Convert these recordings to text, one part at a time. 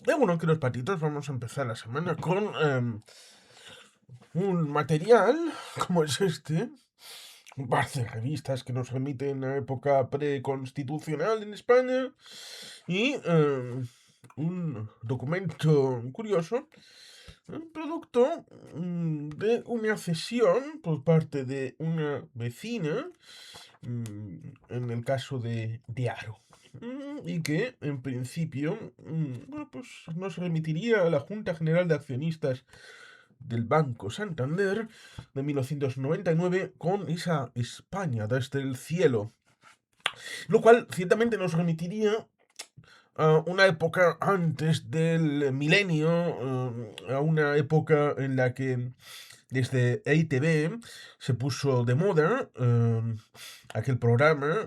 Bueno, queridos patitos, vamos a empezar la semana con un material como es este, un par de revistas que nos remiten a época preconstitucional en España y un documento curioso, un producto de una cesión por parte de una vecina, en el caso de Aro. Y que en principio, bueno, pues nos remitiría a la Junta General de Accionistas del Banco Santander de 1999 con esa España desde el cielo, lo cual ciertamente nos remitiría a una época antes del milenio, a una época en la que desde EITB se puso de moda aquel programa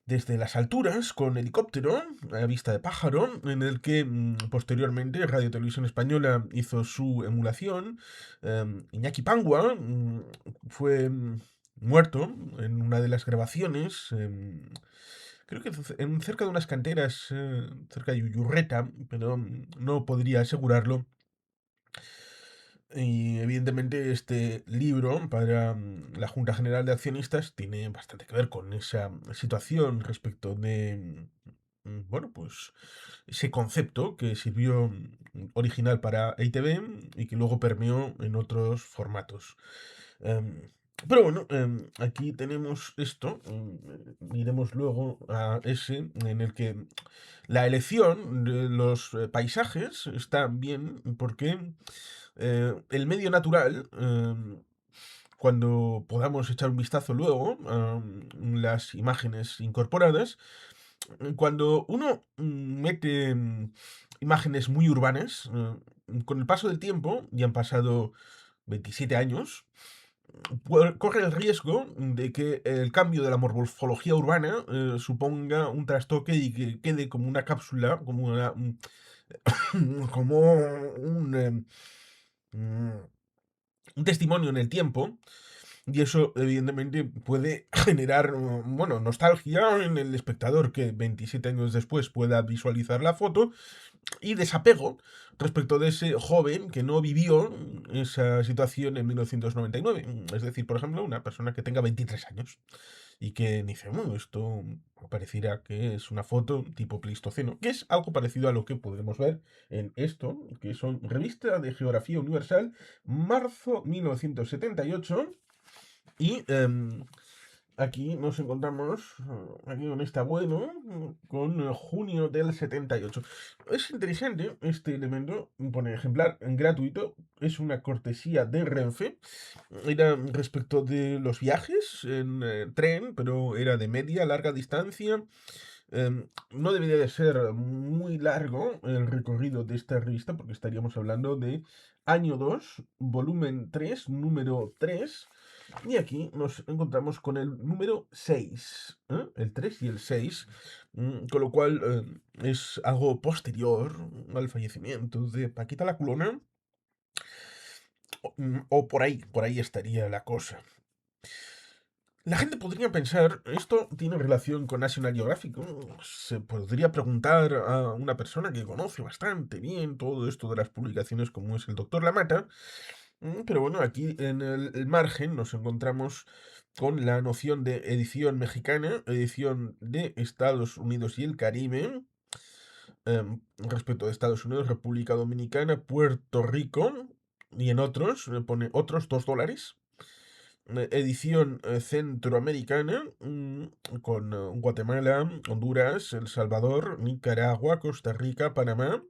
desde las alturas con helicóptero a vista de pájaro, en el que posteriormente Radio Televisión Española hizo su emulación. Iñaki Pangua fue muerto en una de las grabaciones. Creo que cerca de unas canteras, cerca de Yurreta, pero no podría asegurarlo. Y evidentemente este libro para la Junta General de Accionistas tiene bastante que ver con esa situación respecto de, bueno, pues ese concepto que sirvió original para EITB y que luego permeó en otros formatos. Em, pero bueno, aquí tenemos esto, iremos luego a ese en el que la elección de los paisajes está bien porque el medio natural, cuando podamos echar un vistazo luego a las imágenes incorporadas, cuando uno mete imágenes muy urbanas, con el paso del tiempo, ya han pasado 27 años, corre el riesgo de que el cambio de la morfología urbana suponga un trastoque y que quede como una cápsula, como como mm, un testimonio en el tiempo, y eso evidentemente puede generar, bueno, nostalgia en el espectador que 27 años después pueda visualizar la foto y desapego respecto de ese joven que no vivió esa situación en 1999. Es decir, por ejemplo, una persona que tenga 23 años y que dice, bueno, esto pareciera que es una foto tipo Pleistoceno, que es algo parecido a lo que podemos ver en esto, que son Revista de Geografía Universal, marzo 1978, y aquí nos encontramos, aquí con está bueno, con junio del 78. Es interesante este elemento, pone ejemplar gratuito, es una cortesía de Renfe, era respecto de los viajes en tren, pero era de media, larga distancia. No debería de ser muy largo el recorrido de esta revista, porque estaríamos hablando de año 2 volumen 3 número 3. Y aquí nos encontramos con el número 6, el 3 y el 6, con lo cual es algo posterior al fallecimiento de Paquita la Culona, o por ahí estaría la cosa. La gente podría pensar, esto tiene relación con National Geographic, ¿no? Se podría preguntar a una persona que conoce bastante bien todo esto de las publicaciones como es el doctor Lamata, pero bueno, aquí en el margen nos encontramos con la noción de edición mexicana, edición de Estados Unidos y el Caribe, respecto de Estados Unidos, República Dominicana, Puerto Rico, y en otros, pone otros $2. Edición centroamericana, con Guatemala, Honduras, El Salvador, Nicaragua, Costa Rica, Panamá.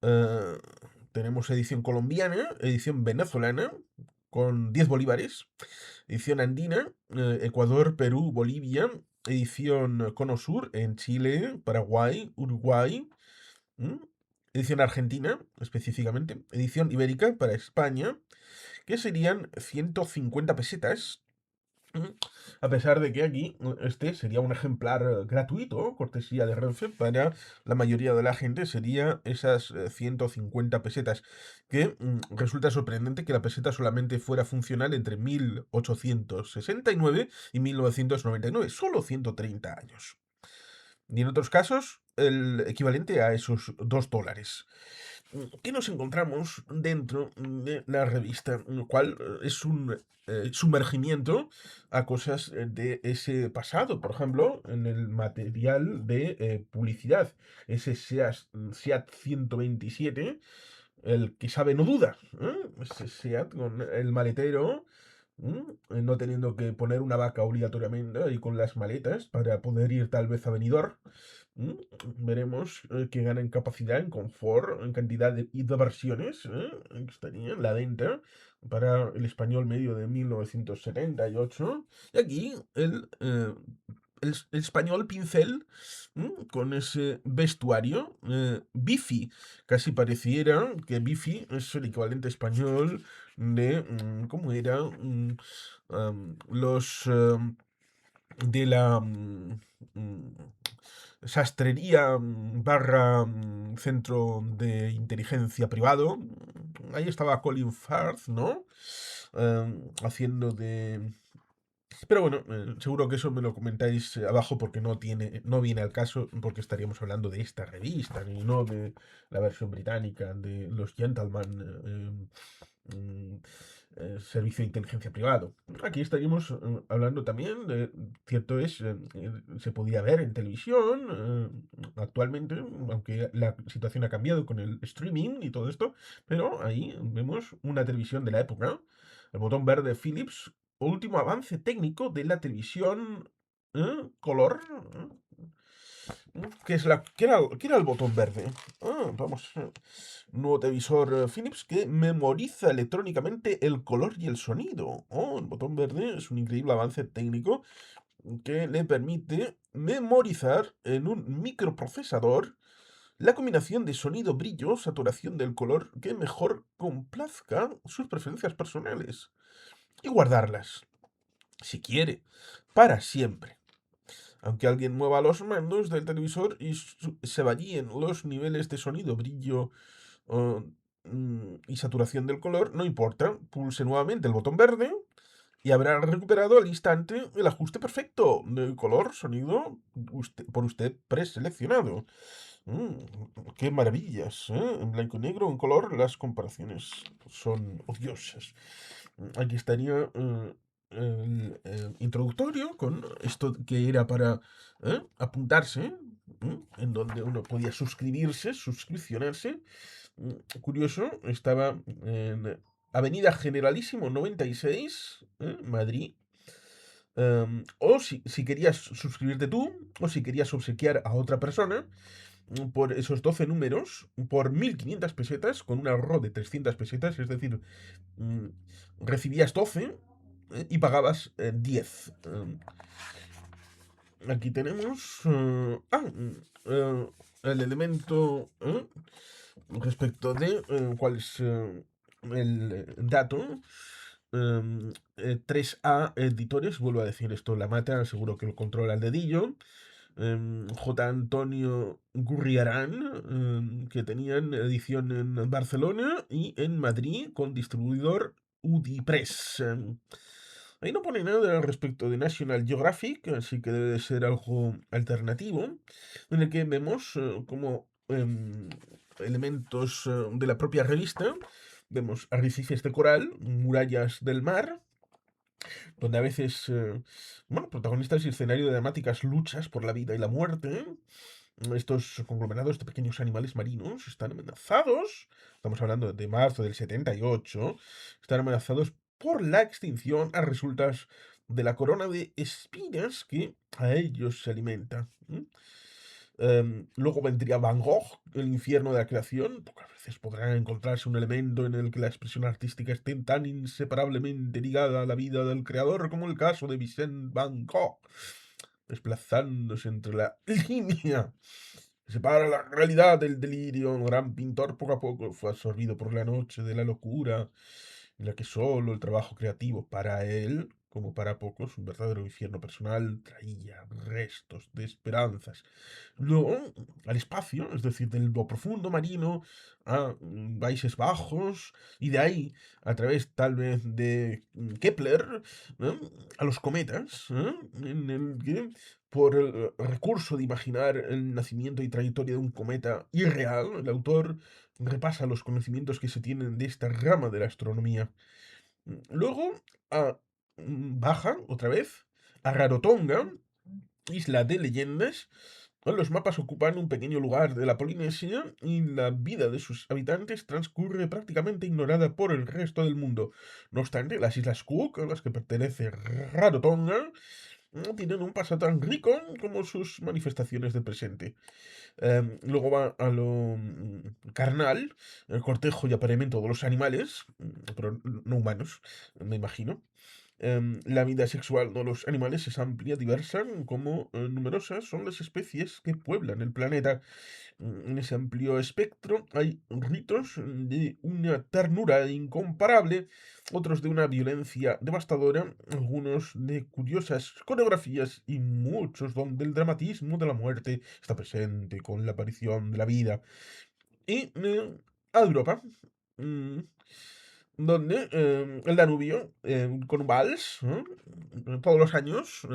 Eh, Tenemos edición colombiana, edición venezolana, con 10 bolívares. Edición andina, Ecuador, Perú, Bolivia. Edición Cono Sur en Chile, Paraguay, Uruguay. ¿m? Edición argentina, específicamente. Edición ibérica para España, que serían 150 pesetas. A pesar de que aquí este sería un ejemplar gratuito, cortesía de Renfe, para la mayoría de la gente sería esas 150 pesetas, que resulta sorprendente que la peseta solamente fuera funcional entre 1869 y 1999, solo 130 años. y en otros casos el equivalente a esos $2. ¿Qué nos encontramos dentro de la revista? Lo cual es un sumergimiento a cosas de ese pasado. Por ejemplo, en el material de publicidad, ese SEAT 127, el que sabe no duda, ese SEAT con el maletero, no teniendo que poner una vaca obligatoriamente y con las maletas para poder ir tal vez a Benidorm. Mm, Veremos que gana en capacidad, en confort, en cantidad y de versiones que estaría en la venta para el español medio de 1978. Y aquí el español pincel, con ese vestuario, bifi. Casi pareciera que bifi es el equivalente español de, ¿cómo era? Los de la sastrería barra centro de inteligencia privado. Ahí estaba Colin Firth, ¿no? Haciendo de... Pero bueno, seguro que eso me lo comentáis abajo porque no viene al caso, porque estaríamos hablando de esta revista, y no de la versión británica de los Gentlemen, servicio de inteligencia privado. Aquí estaríamos hablando también de, cierto es, se podía ver en televisión actualmente, aunque la situación ha cambiado con el streaming y todo esto, pero ahí vemos una televisión de la época, el botón verde Philips, último avance técnico de la televisión color. ¿Qué era el botón verde? Vamos. Nuevo televisor Philips que memoriza electrónicamente el color y el sonido. El botón verde es un increíble avance técnico que le permite memorizar en un microprocesador la combinación de sonido, brillo, saturación del color que mejor complazca sus preferencias personales y guardarlas, si quiere, para siempre. Aunque alguien mueva los mandos del televisor y se varíen los niveles de sonido, brillo uh, y saturación del color, no importa. Pulse nuevamente el botón verde y habrá recuperado al instante el ajuste perfecto de color, sonido por usted preseleccionado. Qué maravillas, ¿eh? En blanco y negro, en color, las comparaciones son odiosas. Aquí estaría el introductorio con esto que era para apuntarse, en donde uno podía suscripcionarse. Curioso, estaba en Avenida Generalísimo 96, Madrid. O si querías suscribirte tú, o si querías obsequiar a otra persona, por esos 12 números, por 1.500 pesetas, con un ahorro de 300 pesetas, es decir, mm, recibías 12 y pagabas 10. Aquí tenemos el elemento respecto de cuál es el dato. 3A editores, vuelvo a decir esto, la mata, seguro que lo controla al dedillo. J. Antonio Gurriarán, que tenían edición en Barcelona y en Madrid con distribuidor Udipress. Ahí no pone nada respecto de National Geographic, así que debe de ser algo alternativo, en el que vemos como elementos de la propia revista. Vemos arrecifes de coral, murallas del mar, donde a veces, bueno, protagonistas y escenario de dramáticas luchas por la vida y la muerte. Estos conglomerados de pequeños animales marinos están amenazados. Estamos hablando de marzo del 78. Están amenazados por la extinción a resultas de la corona de espinas que a ellos se alimenta. Luego vendría Van Gogh, el infierno de la creación. Pocas veces podrá encontrarse un elemento en el que la expresión artística esté tan inseparablemente ligada a la vida del creador como el caso de Vincent Van Gogh, desplazándose entre la línea que separa la realidad del delirio. El gran pintor poco a poco fue absorbido por la noche de la locura, en la que solo el trabajo creativo para él como para pocos, un verdadero infierno personal, traía restos de esperanzas. Luego, al espacio, es decir, del lo profundo marino a Países Bajos, y de ahí, a través tal vez de Kepler, ¿eh? A los cometas, en el que, por el recurso de imaginar el nacimiento y trayectoria de un cometa irreal, el autor repasa los conocimientos que se tienen de esta rama de la astronomía. Luego ah, baja otra vez a Rarotonga, isla de leyendas. Los mapas ocupan un pequeño lugar de la Polinesia y la vida de sus habitantes transcurre prácticamente ignorada por el resto del mundo. No obstante, las Islas Cook, a las que pertenece Rarotonga, no tienen un pasado tan rico como sus manifestaciones de presente. Luego va a lo carnal, el cortejo y apareamiento de los animales, pero no humanos, me imagino. La vida sexual de los animales es amplia, diversa, como numerosas son las especies que pueblan el planeta. En ese amplio espectro hay ritos de una ternura incomparable, otros de una violencia devastadora, algunos de curiosas coreografías y muchos donde el dramatismo de la muerte está presente con la aparición de la vida. Y a Europa. mm, Donde el Danubio, con un vals, ¿no? Todos los años,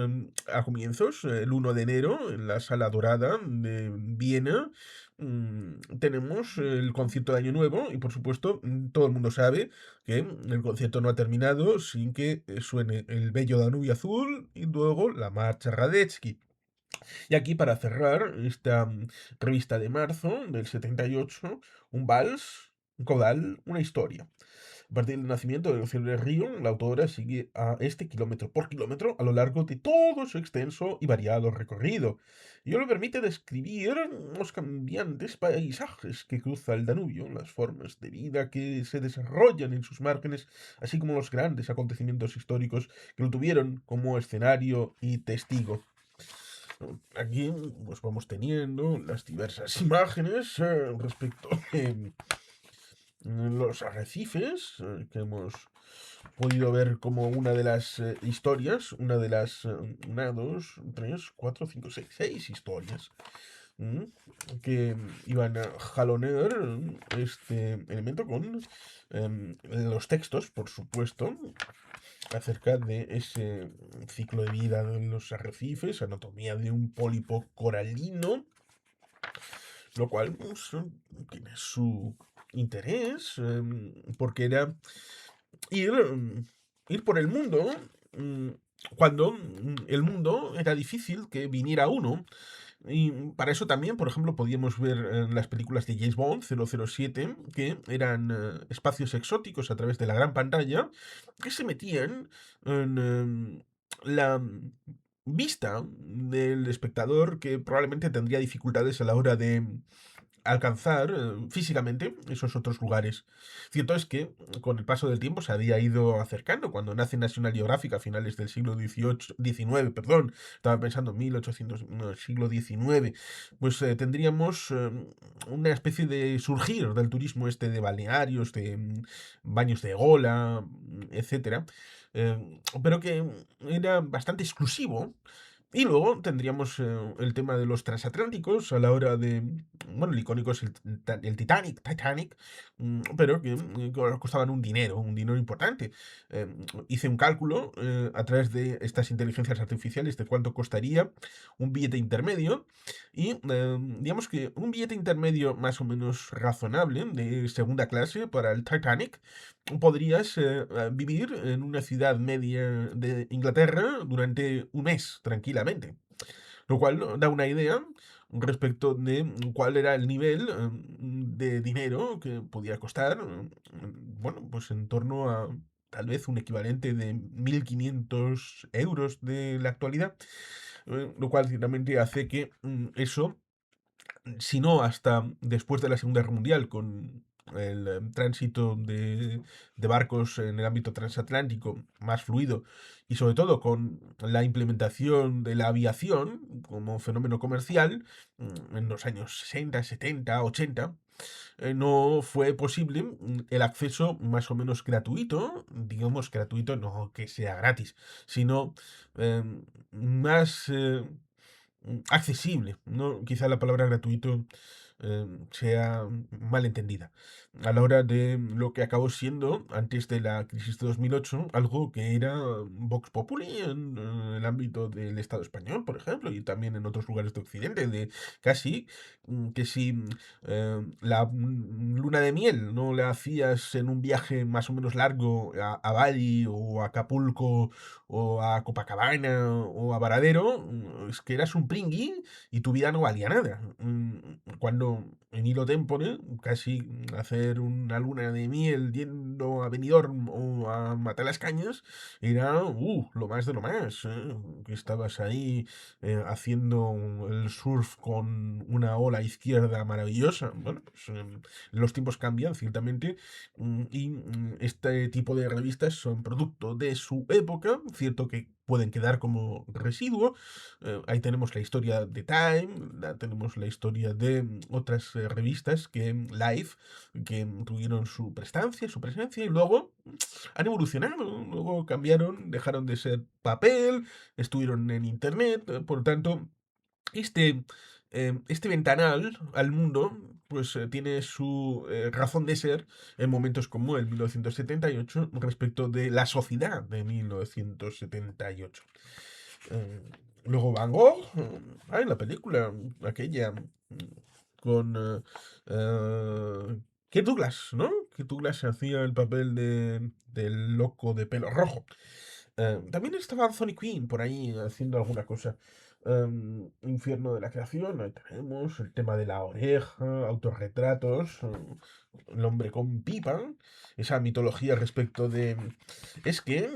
a comienzos, el 1 de enero, en la Sala Dorada de Viena, tenemos el concierto de Año Nuevo y, por supuesto, todo el mundo sabe que el concierto no ha terminado sin que suene el bello Danubio Azul y luego la marcha Radetzky. Y aquí, para cerrar esta revista de marzo del 78, un vals, un caudal, una historia. A partir del nacimiento del célebre río, la autora sigue a este kilómetro por kilómetro a lo largo de todo su extenso y variado recorrido. Ello le permite describir los cambiantes paisajes que cruza el Danubio, las formas de vida que se desarrollan en sus márgenes, así como los grandes acontecimientos históricos que lo tuvieron como escenario y testigo. Aquí pues vamos teniendo las diversas imágenes respecto de los arrecifes, que hemos podido ver como una de las historias, una de las, una, dos, tres, cuatro, cinco, seis historias, ¿m? Que iban a jalonear este elemento con los textos, por supuesto, acerca de ese ciclo de vida de los arrecifes, anatomía de un pólipo coralino, lo cual pues, tiene su interés, porque era ir, ir por el mundo mm, cuando el mundo era difícil que viniera uno. Y para eso también, por ejemplo, podíamos ver las películas de James Bond 007, que eran espacios exóticos a través de la gran pantalla, que se metían en la vista del espectador, que probablemente tendría dificultades a la hora de alcanzar físicamente esos otros lugares. Cierto es que con el paso del tiempo se había ido acercando. Cuando nace National Geographic a finales del siglo XVIII, XIX, perdón, estaba pensando en 1800, no, siglo XIX, pues tendríamos una especie de surgir del turismo este de balnearios, de baños de gola, etcétera, pero que era bastante exclusivo. Y luego tendríamos el tema de los transatlánticos a la hora de. Bueno, el icónico es el Titanic, pero que costaban un dinero importante. Eh, Hice un cálculo a través de estas inteligencias artificiales de cuánto costaría un billete intermedio. Y digamos que un billete intermedio más o menos razonable de segunda clase para el Titanic podrías vivir en una ciudad media de Inglaterra durante un mes, tranquilamente. Lo cual da una idea respecto de cuál era el nivel de dinero que podía costar, bueno, pues en torno a tal vez un equivalente de 1.500 euros de la actualidad, lo cual ciertamente hace que eso, si no hasta después de la Segunda Guerra Mundial, con tránsito de barcos en el ámbito transatlántico más fluido y sobre todo con la implementación de la aviación como fenómeno comercial en los años 60, 70, 80, no fue posible el acceso más o menos gratuito, digamos gratuito, no que sea gratis, sino más accesible, ¿no? Quizá la palabra gratuito sea mal entendida. A la hora de lo que acabó siendo, antes de la crisis de 2008, algo que era Vox Populi en el ámbito del Estado español, por ejemplo, y también en otros lugares de Occidente, de casi que si la luna de miel no la hacías en un viaje más o menos largo a Bali o a Acapulco o a Copacabana o a Varadero, es que eras un pringui y tu vida no valía nada. Cuando en Hilo Tempore, casi hacer una luna de miel yendo a Benidorm o a Matalascañas era lo más de lo más. Que estabas ahí haciendo el surf con una ola izquierda maravillosa. Bueno, pues los tiempos cambian, ciertamente, y este tipo de revistas son producto de su época, cierto que pueden quedar como residuo. Ahí tenemos la historia de Time, tenemos la historia de otras revistas que Life, que tuvieron su prestancia, su presencia, y luego han evolucionado, luego cambiaron, dejaron de ser papel, estuvieron en internet, por lo tanto, este, este ventanal al mundo pues tiene su razón de ser en momentos como el 1978 respecto de la sociedad de 1978. Eh, Luego Van Gogh, la película aquella con Kirk Douglas, ¿no? Kirk Douglas hacía el papel del loco de pelo rojo. También estaba Anthony Quinn por ahí haciendo alguna cosa. Infierno de la creación, ahí tenemos el tema de la oreja, autorretratos, el hombre con pipa, esa mitología respecto de... Es que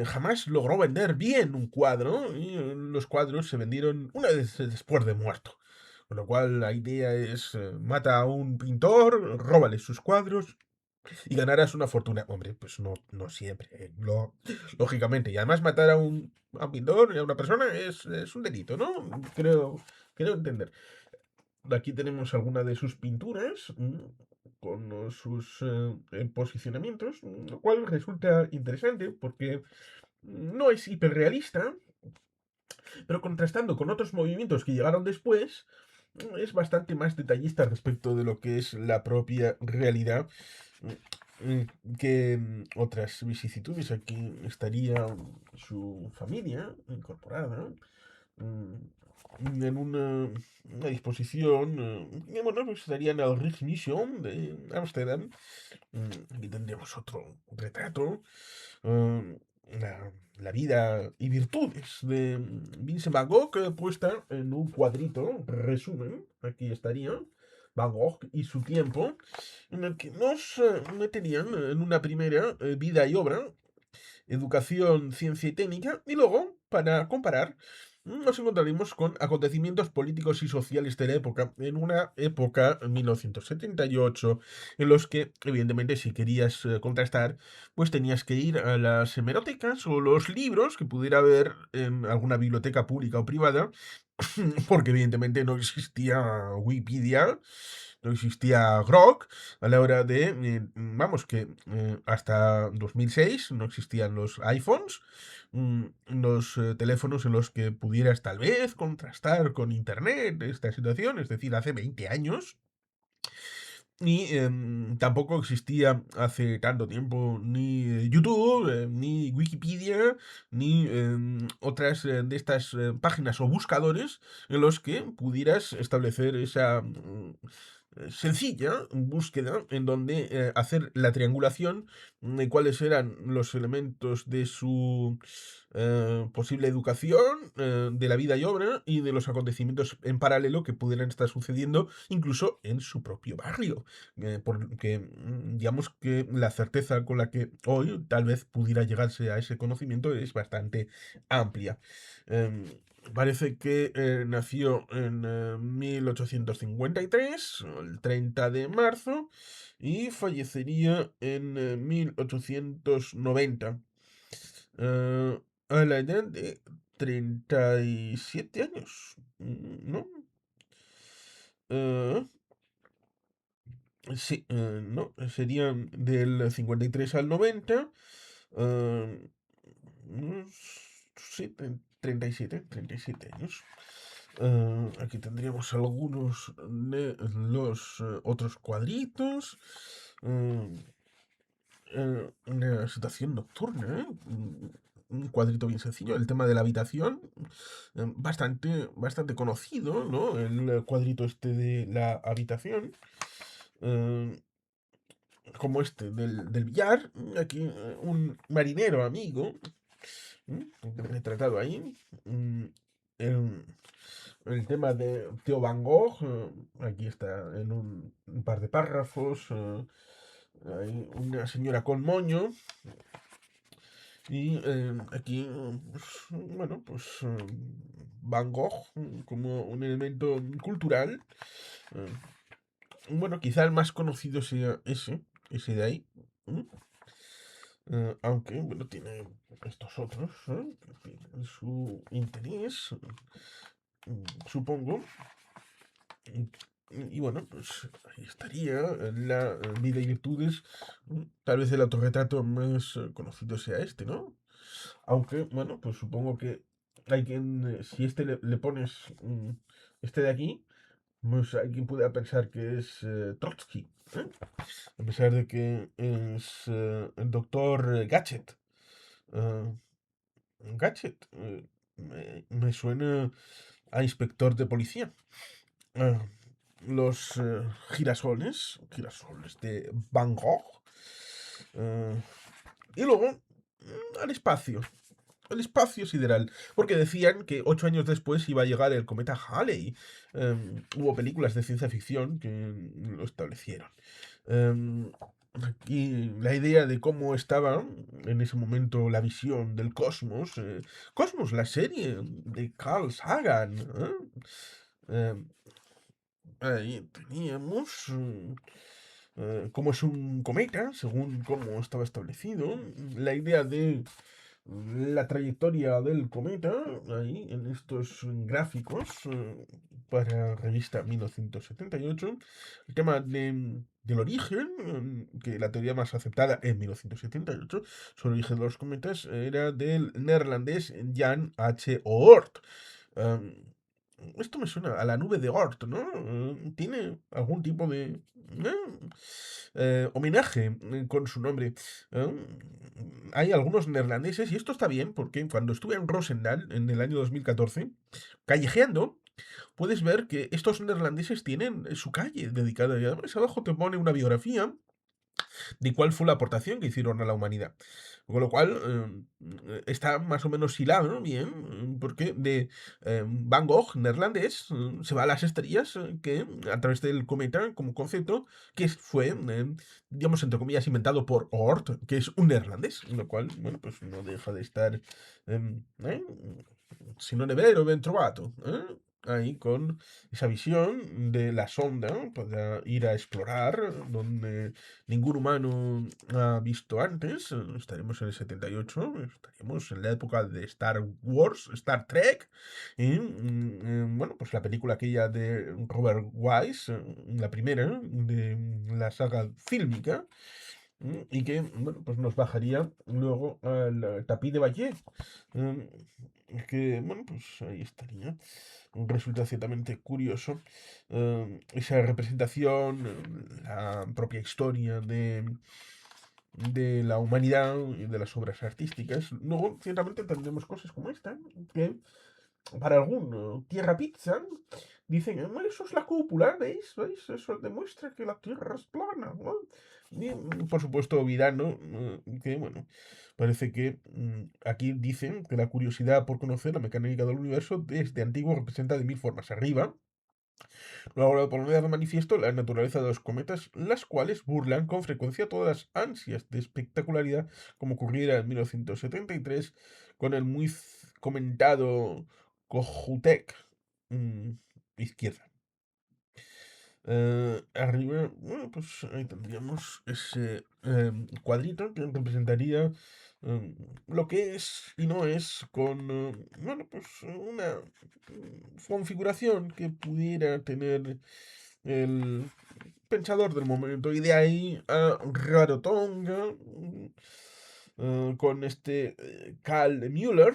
jamás logró vender bien un cuadro y los cuadros se vendieron una vez después de muerto. Con lo cual la idea es mata a un pintor, róbale sus cuadros y ganarás una fortuna. Hombre, pues no, no siempre, lógicamente. Y además matar a un pintor y a una persona es un delito, ¿no? Creo entender. Aquí tenemos alguna de sus pinturas con sus posicionamientos, lo cual resulta interesante porque no es hiperrealista, pero contrastando con otros movimientos que llegaron después, es bastante más detallista respecto de lo que es la propia realidad que otras vicisitudes. Aquí estaría su familia incorporada en una disposición, bueno, pues estaría en el Rijksmuseum de Ámsterdam. Aquí tendríamos otro retrato. eh, la vida y virtudes de Vincent Van Gogh puesta en un cuadrito, resumen, aquí estaría, Van Gogh y su tiempo, en el que nos meterían en una primera vida y obra, educación, ciencia y técnica, y luego, para comparar, nos encontraremos con acontecimientos políticos y sociales de la época, en una época, en 1978, en los que, evidentemente, si querías contrastar, pues tenías que ir a las hemerotecas o los libros que pudiera haber en alguna biblioteca pública o privada, porque evidentemente no existía Wikipedia, no existía Grok a la hora de, vamos, que hasta 2006 no existían los iPhones, los teléfonos en los que pudieras tal vez contrastar con Internet esta situación, es decir, hace 20 años. Y tampoco existía hace tanto tiempo ni YouTube, ni Wikipedia, ni otras de estas páginas o buscadores en los que pudieras establecer esa sencilla búsqueda en donde hacer la triangulación de cuáles eran los elementos de su posible educación de la vida y obra y de los acontecimientos en paralelo que pudieran estar sucediendo incluso en su propio barrio. Porque digamos que la certeza con la que hoy tal vez pudiera llegarse a ese conocimiento es bastante amplia. Em, Parece que nació en 1853, el 30 de marzo, y fallecería en 1890, eh, a la edad de 37 años, ¿no? Eh, sí, no, serían del 53 al 90, eh, sí, 37 años. Aquí tendríamos algunos de los otros cuadritos. eh, una situación nocturna, ¿eh? Un cuadrito bien sencillo. El tema de la habitación, bastante conocido, ¿no? El cuadrito este de la habitación. eh, Como este del billar. Aquí un marinero amigo, retratado ahí. El, el tema de Theo Van Gogh, aquí está en un par de párrafos. Hay una señora con moño. Y aquí, pues, bueno, pues Van Gogh como un elemento cultural. eh, bueno, quizá el más conocido sea ese de ahí. ¿m? Aunque, bueno, tiene estos otros, que tienen su interés, supongo. Y, y bueno, pues ahí estaría la vida y virtudes. Tal vez el autorretrato más conocido sea este, ¿no? Aunque, bueno, pues supongo que hay quien, si este le pones este de aquí, pues hay quien pueda pensar que es Trotsky, ¿eh? A pesar de que es el doctor Gadget. Eh, Gadget, me suena a inspector de policía. Eh, los girasoles de Van Gogh. eh, y luego, al espacio. El espacio sideral. Porque decían que 8 años después iba a llegar el cometa Halley. Hubo películas de ciencia ficción que lo establecieron. Aquí la idea de cómo estaba en ese momento la visión del cosmos. Cosmos, la serie de Carl Sagan. Em, Ahí teníamos cómo es un cometa, según cómo estaba establecido. La idea de la trayectoria del cometa, ahí en estos gráficos, para revista 1978. El tema del origen, que la teoría más aceptada en 1978 sobre el origen de los cometas era del neerlandés Jan H. Oort. Em, Esto me suena a la nube de Oort, ¿no? Tiene algún tipo de homenaje con su nombre. Eh, Hay algunos neerlandeses, y esto está bien, porque cuando estuve en Roosendaal en el año 2014, callejeando, puedes ver que estos neerlandeses tienen su calle dedicada, y además abajo te pone una biografía de cuál fue la aportación que hicieron a la humanidad. Con lo cual, está más o menos hilado, ¿no? Bien, porque de Van Gogh, neerlandés, se va a las estrellas que a través del cometa como concepto, que fue, digamos, entre comillas, inventado por Oort, que es un neerlandés, lo cual, bueno, pues no deja de estar, si non è vero, ben trovato, ahí con esa visión de la sonda, ¿no? Para ir a explorar donde ningún humano ha visto antes. Estaremos en el 78, estaríamos en la época de Star Wars, Star Trek, y bueno, pues la película aquella de Robert Wise, la primera de la saga fílmica, y que, bueno, pues nos bajaría luego al tapiz de Valle, que, bueno, pues ahí estaría. Resulta ciertamente curioso esa representación, la propia historia de la humanidad y de las obras artísticas. Luego, ciertamente, tendremos cosas como esta, que para algún Tierra Pizza, dicen, eso es la cúpula, ¿veis? ¿Veis? Eso demuestra que la Tierra es plana, ¿no? Y, por supuesto, Virano, que bueno, parece que aquí dicen que la curiosidad por conocer la mecánica del universo desde antiguo representa de mil formas arriba. Luego poner de manifiesto la naturaleza de los cometas, las cuales burlan con frecuencia todas las ansias de espectacularidad, como ocurriera en 1973 con el muy comentado Kohoutek izquierda. Arriba, bueno, pues ahí tendríamos ese cuadrito que representaría lo que es y no es con, bueno, pues una configuración que pudiera tener el pensador del momento. Y de ahí a Rarotonga, con este Karl Müller,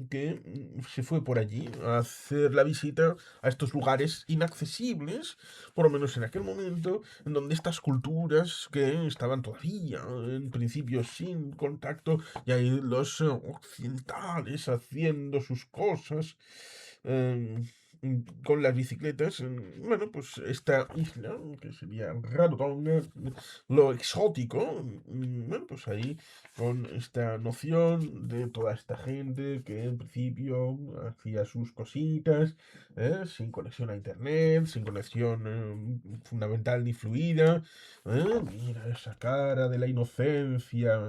que se fue por allí a hacer la visita a estos lugares inaccesibles, por lo menos en aquel momento, en donde estas culturas que estaban todavía en principio sin contacto, y ahí los occidentales haciendo sus cosas. em, con las bicicletas, bueno, pues esta isla, que sería Rarotonga, lo exótico, bueno, pues ahí con esta noción de toda esta gente que en principio hacía sus cositas, sin conexión a internet, sin conexión fundamental ni fluida. Mira esa cara de la inocencia,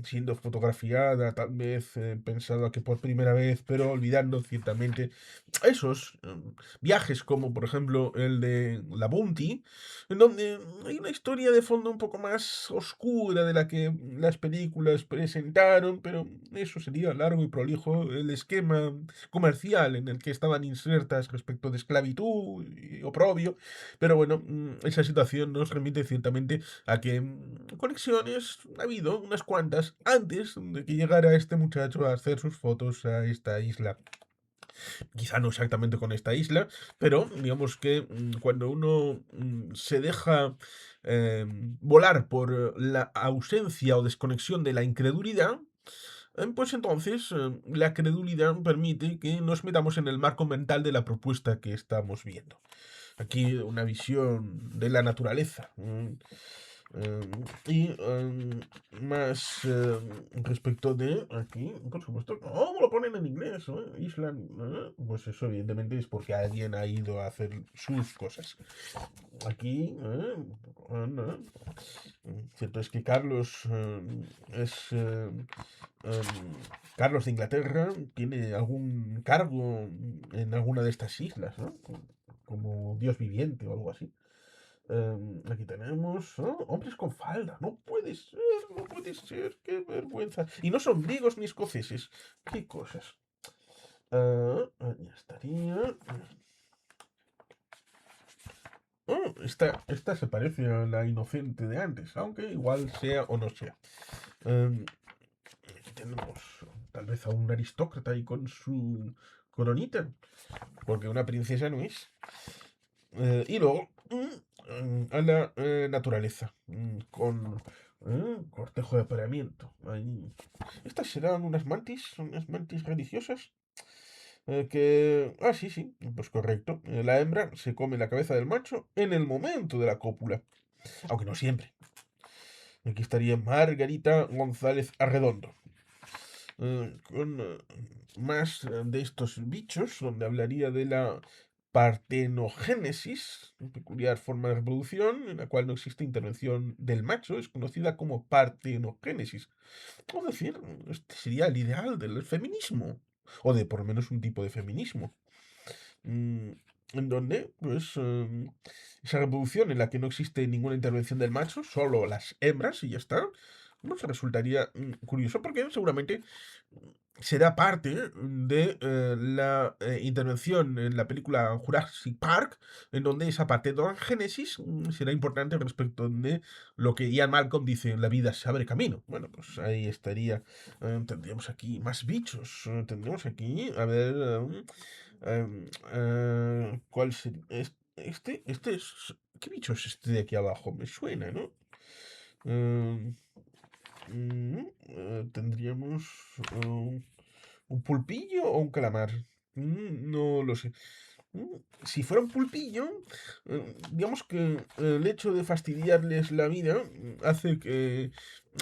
siendo fotografiada, tal vez pensada que por primera vez, pero olvidando ciertamente esos viajes, como por ejemplo el de la Bounty, en donde hay una historia de fondo un poco más oscura de la que las películas presentaron, pero eso sería largo y prolijo el esquema comercial en el que estaban insertas respecto de esclavitud y oprobio, pero bueno, esa situación nos remite ciertamente a que conexiones ha habido unas cuantas antes de que llegara este muchacho a hacer sus fotos a esta isla. Quizá no exactamente con esta isla, pero digamos que cuando uno se deja volar por la ausencia o desconexión de la incredulidad, pues entonces la credulidad permite que nos metamos en el marco mental de la propuesta que estamos viendo. Aquí una visión de la naturaleza. Y más respecto de aquí, por supuesto, ¿cómo lo ponen en inglés? Island, pues eso evidentemente es porque alguien ha ido a hacer sus cosas. Aquí, cierto es que Carlos es Carlos de Inglaterra, tiene algún cargo en alguna de estas islas, ¿no? Como Dios viviente o algo así. Aquí tenemos hombres con falda. No puede ser, no puede ser. Qué vergüenza. Y no son griegos ni escoceses. Qué cosas. Ya estaría. Esta se parece a la inocente de antes, aunque igual sea o no sea. Aquí tenemos tal vez a un aristócrata ahí con su coronita, porque una princesa no es. Y luego a la naturaleza, con cortejo de apareamiento. Ahí. Estas serán unas mantis religiosas. Sí, sí, pues correcto. La hembra se come la cabeza del macho en el momento de la cópula, aunque no siempre. Aquí estaría Margarita González Arredondo. Con más de estos bichos, donde hablaría de la partenogénesis, una peculiar forma de reproducción en la cual no existe intervención del macho, es conocida como partenogénesis. Es decir, este sería el ideal del feminismo, o de por lo menos un tipo de feminismo. mm, en donde, pues, esa reproducción en la que no existe ninguna intervención del macho, solo las hembras y ya está, pues resultaría curioso porque seguramente será parte de la intervención en la película Jurassic Park, en donde esa parte de la génesis será importante respecto de lo que Ian Malcolm dice, la vida se abre camino. Bueno, pues ahí estaría, tendríamos aquí más bichos, tendríamos aquí, a ver, ¿cuál sería? Este es, ¿qué bicho es este de aquí abajo? Me suena, ¿no? Tendríamos ¿Un pulpillo o un calamar? No lo sé. Mm, Si fuera un pulpillo, digamos que el hecho de fastidiarles la vida hace que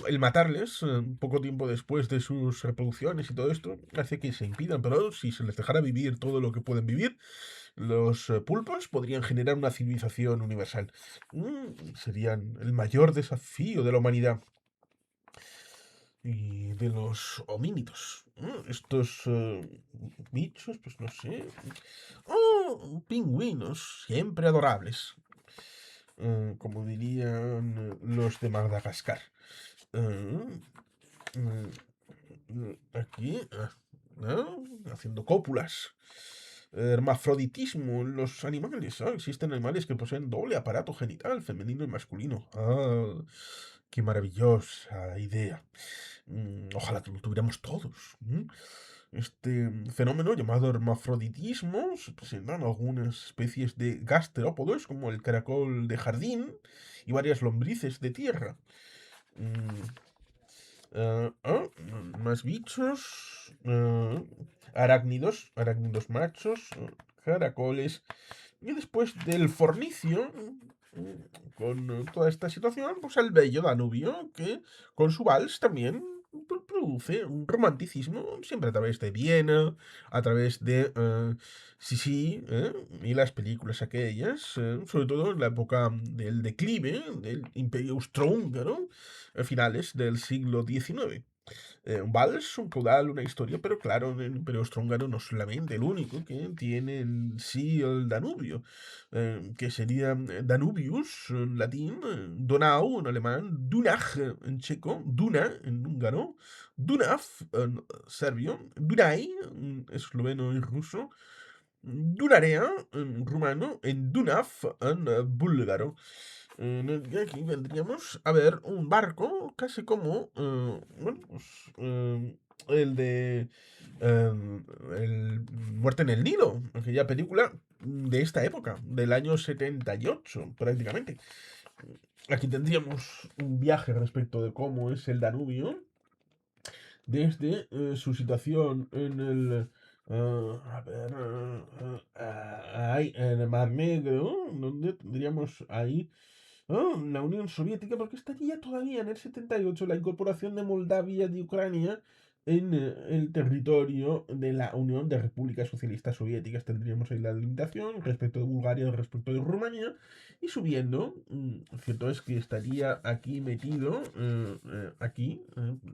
el matarles poco tiempo después de sus reproducciones y todo esto, hace que se impidan. Pero si se les dejara vivir todo lo que pueden vivir, los pulpos podrían generar una civilización universal. Serían el mayor desafío de la humanidad y de los homínidos. Estos bichos, pues no sé. Oh, pingüinos, siempre adorables. Como dirían los de Madagascar. Eh, Aquí, haciendo cópulas. Hermafroditismo en los animales. Existen animales que poseen doble aparato genital, femenino y masculino. Qué maravillosa idea. Ojalá que lo tuviéramos todos. Este fenómeno llamado hermafroditismo se presenta en algunas especies de gasterópodos, como el caracol de jardín y varias lombrices de tierra. Mm, Más bichos. Arácnidos machos, caracoles. Y después del fornicio, con toda esta situación, pues el bello Danubio, que con su vals también produce un romanticismo, siempre a través de Viena, a través de Sisi, y las películas aquellas, sobre todo en la época del declive del Imperio Austrohúngaro, a finales del siglo XIX. Un vals, un caudal, una historia, pero claro, el Imperio Austrohúngaro no es solamente el único que tiene en sí el Danubio, que sería Danubius en latín, Donau en alemán, Dunaj en checo, Duna en húngaro, Dunav en serbio, Dunai en esloveno y ruso, Dunarea en rumano, en Dunav en búlgaro. Y aquí vendríamos a ver un barco casi como, bueno, pues, el de el Muerte en el Nilo, aquella película de esta época, del año 78 prácticamente. Aquí tendríamos un viaje respecto de cómo es el Danubio, desde su situación en el... a ver, ahí, en el Mar Negro, donde tendríamos ahí la Unión Soviética, porque estaría todavía en el 78 la incorporación de Moldavia y de Ucrania en el territorio de la Unión de Repúblicas Socialistas Soviéticas. Tendríamos ahí la limitación respecto de Bulgaria, respecto de Rumanía, y subiendo, cierto es que estaría aquí metido, aquí,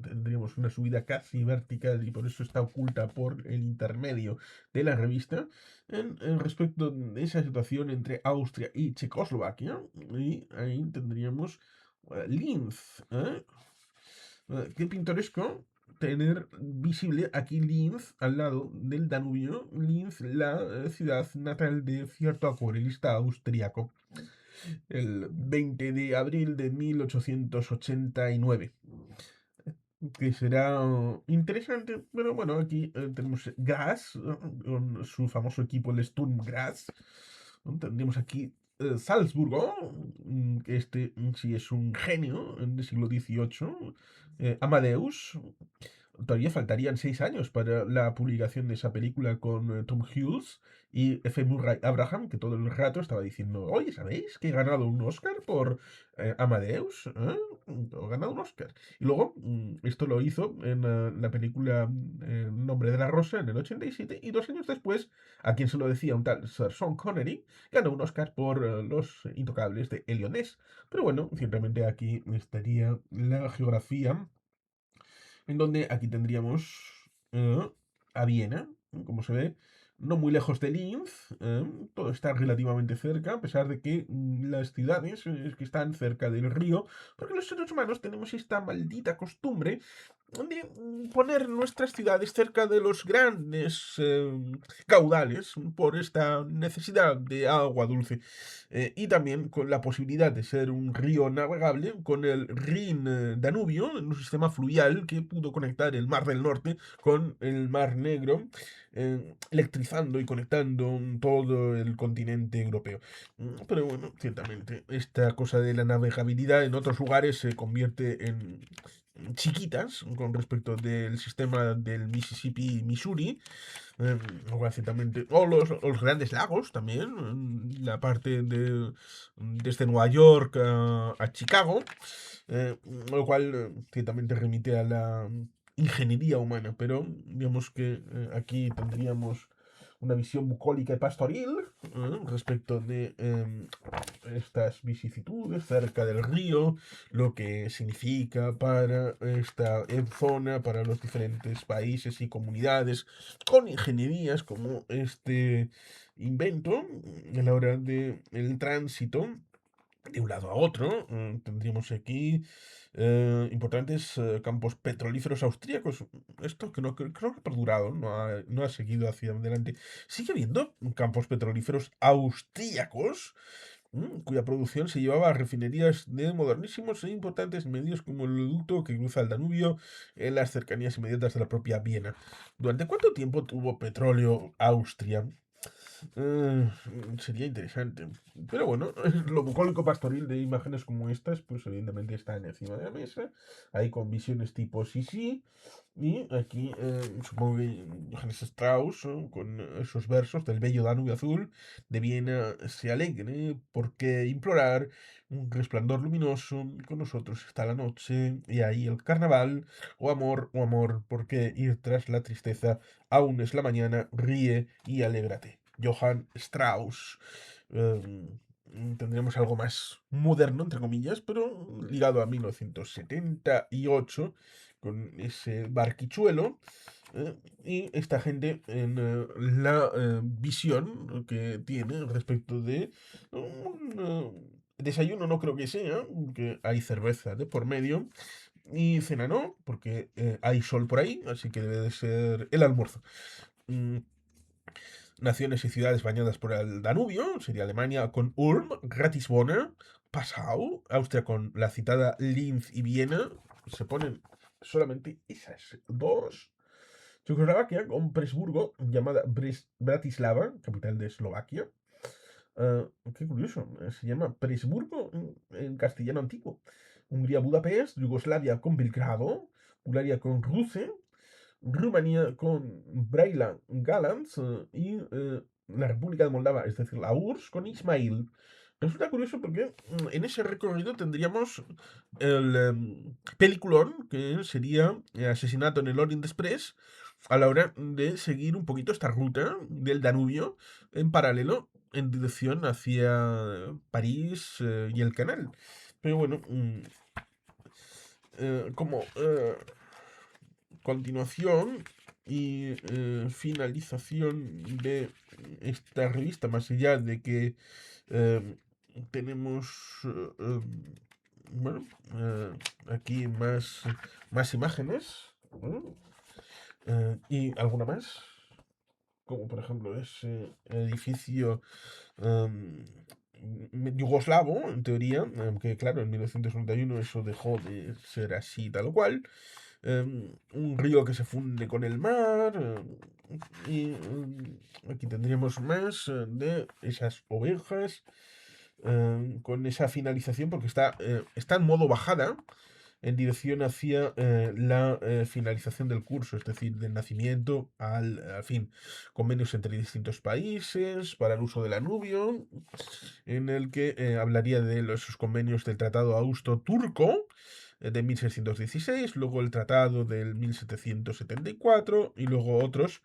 tendríamos una subida casi vertical y por eso está oculta por el intermedio de la revista, en respecto de esa situación entre Austria y Checoslovaquia, y ahí tendríamos Linz. Qué pintoresco tener visible aquí Linz al lado del Danubio, Linz, la ciudad natal de cierto acuarelista austriaco, el 20 de abril de 1889. Que será interesante, pero bueno, aquí tenemos Graz, con su famoso equipo, el Sturm Graz. Tendremos aquí Salzburgo, que este sí es un genio del siglo XVIII. Amadeus. Todavía faltarían 6 años para la publicación de esa película con Tom Hughes y F. Murray Abraham, que todo el rato estaba diciendo, oye, ¿sabéis que he ganado un Oscar por Amadeus? He ganado un Oscar. Y luego, esto lo hizo en la película El nombre de la rosa en el 87, y 2 años después, a quien se lo decía un tal Sir Sean Connery, ganó un Oscar por Los Intocables de Elliot Ness. Pero bueno, ciertamente aquí estaría la geografía, en donde aquí tendríamos a Viena, como se ve, no muy lejos de Linz, todo está relativamente cerca, a pesar de que las ciudades que están cerca del río, porque los seres humanos tenemos esta maldita costumbre de poner nuestras ciudades cerca de los grandes caudales por esta necesidad de agua dulce. Y también con la posibilidad de ser un río navegable con el Rin-Danubio, un sistema fluvial que pudo conectar el Mar del Norte con el Mar Negro, electrizando y conectando todo el continente europeo. Pero bueno, ciertamente, esta cosa de la navegabilidad en otros lugares se convierte en chiquitas con respecto del sistema del Mississippi y Missouri, eh, o ciertamente, o los grandes lagos también, la parte desde Nueva York a Chicago, eh, lo cual ciertamente remite a la ingeniería humana, pero digamos que aquí tendríamos una visión bucólica y pastoril respecto de estas vicisitudes cerca del río, lo que significa para esta zona, para los diferentes países y comunidades, con ingenierías como este invento a la hora del tránsito de un lado a otro. Tendríamos aquí importantes campos petrolíferos austríacos. Esto que no creo que ha perdurado, no ha seguido hacia adelante. Sigue habiendo campos petrolíferos austríacos cuya producción se llevaba a refinerías de modernísimos e importantes medios como el oleoducto que cruza el Danubio en las cercanías inmediatas de la propia Viena. ¿Durante cuánto tiempo tuvo petróleo Austria? Eh, Sería interesante. Pero bueno, lo bucólico pastoril de imágenes como estas, pues evidentemente están encima de la mesa. Hay con visiones tipo sí, sí. Y aquí supongo que Johannes Strauss, con esos versos del bello Danubio azul de Viena, se alegre porque implorar un resplandor luminoso con nosotros está la noche y ahí el carnaval, o amor, porque ir tras la tristeza aún es la mañana, ríe y alégrate. Johann Strauss. Tendríamos algo más moderno, entre comillas, pero ligado a 1978, con ese barquichuelo. Y esta gente en la visión que tiene respecto de un desayuno, no creo que sea, que hay cerveza de por medio, y cena no, porque hay sol por ahí, así que debe de ser el almuerzo. Mm, Naciones y ciudades bañadas por el Danubio, sería Alemania con Ulm, Ratisbona, Passau, Austria con la citada Linz y Viena, se ponen solamente esas dos. Checoslovaquia con Presburgo, llamada Bratislava, capital de Eslovaquia. Qué curioso, se llama Presburgo en castellano antiguo. Hungría, Budapest, Yugoslavia con Belgrado, Bulgaria con Ruse, Rumanía con Brailan Galants y la República de Moldava, es decir, la URSS con Ismail. Resulta curioso porque en ese recorrido tendríamos el peliculón que sería Asesinato en el Orient Express a la hora de seguir un poquito esta ruta del Danubio en paralelo en dirección hacia París y el canal. Pero bueno, como continuación y finalización de esta revista, más allá de que eh, tenemos bueno, aquí más imágenes, ¿no? Y alguna más, como por ejemplo ese edificio em, yugoslavo, en teoría, aunque claro, en 1991 eso dejó de ser así tal o cual. Un río que se funde con el mar. Y aquí tendríamos más de esas ovejas con esa finalización, porque está en modo bajada en dirección hacia la finalización del curso, es decir, del nacimiento al fin. Convenios entre distintos países para el uso del Danubio, en el que hablaría de esos convenios del Tratado Austo-Turco de 1616, luego el Tratado del 1774 y luego otros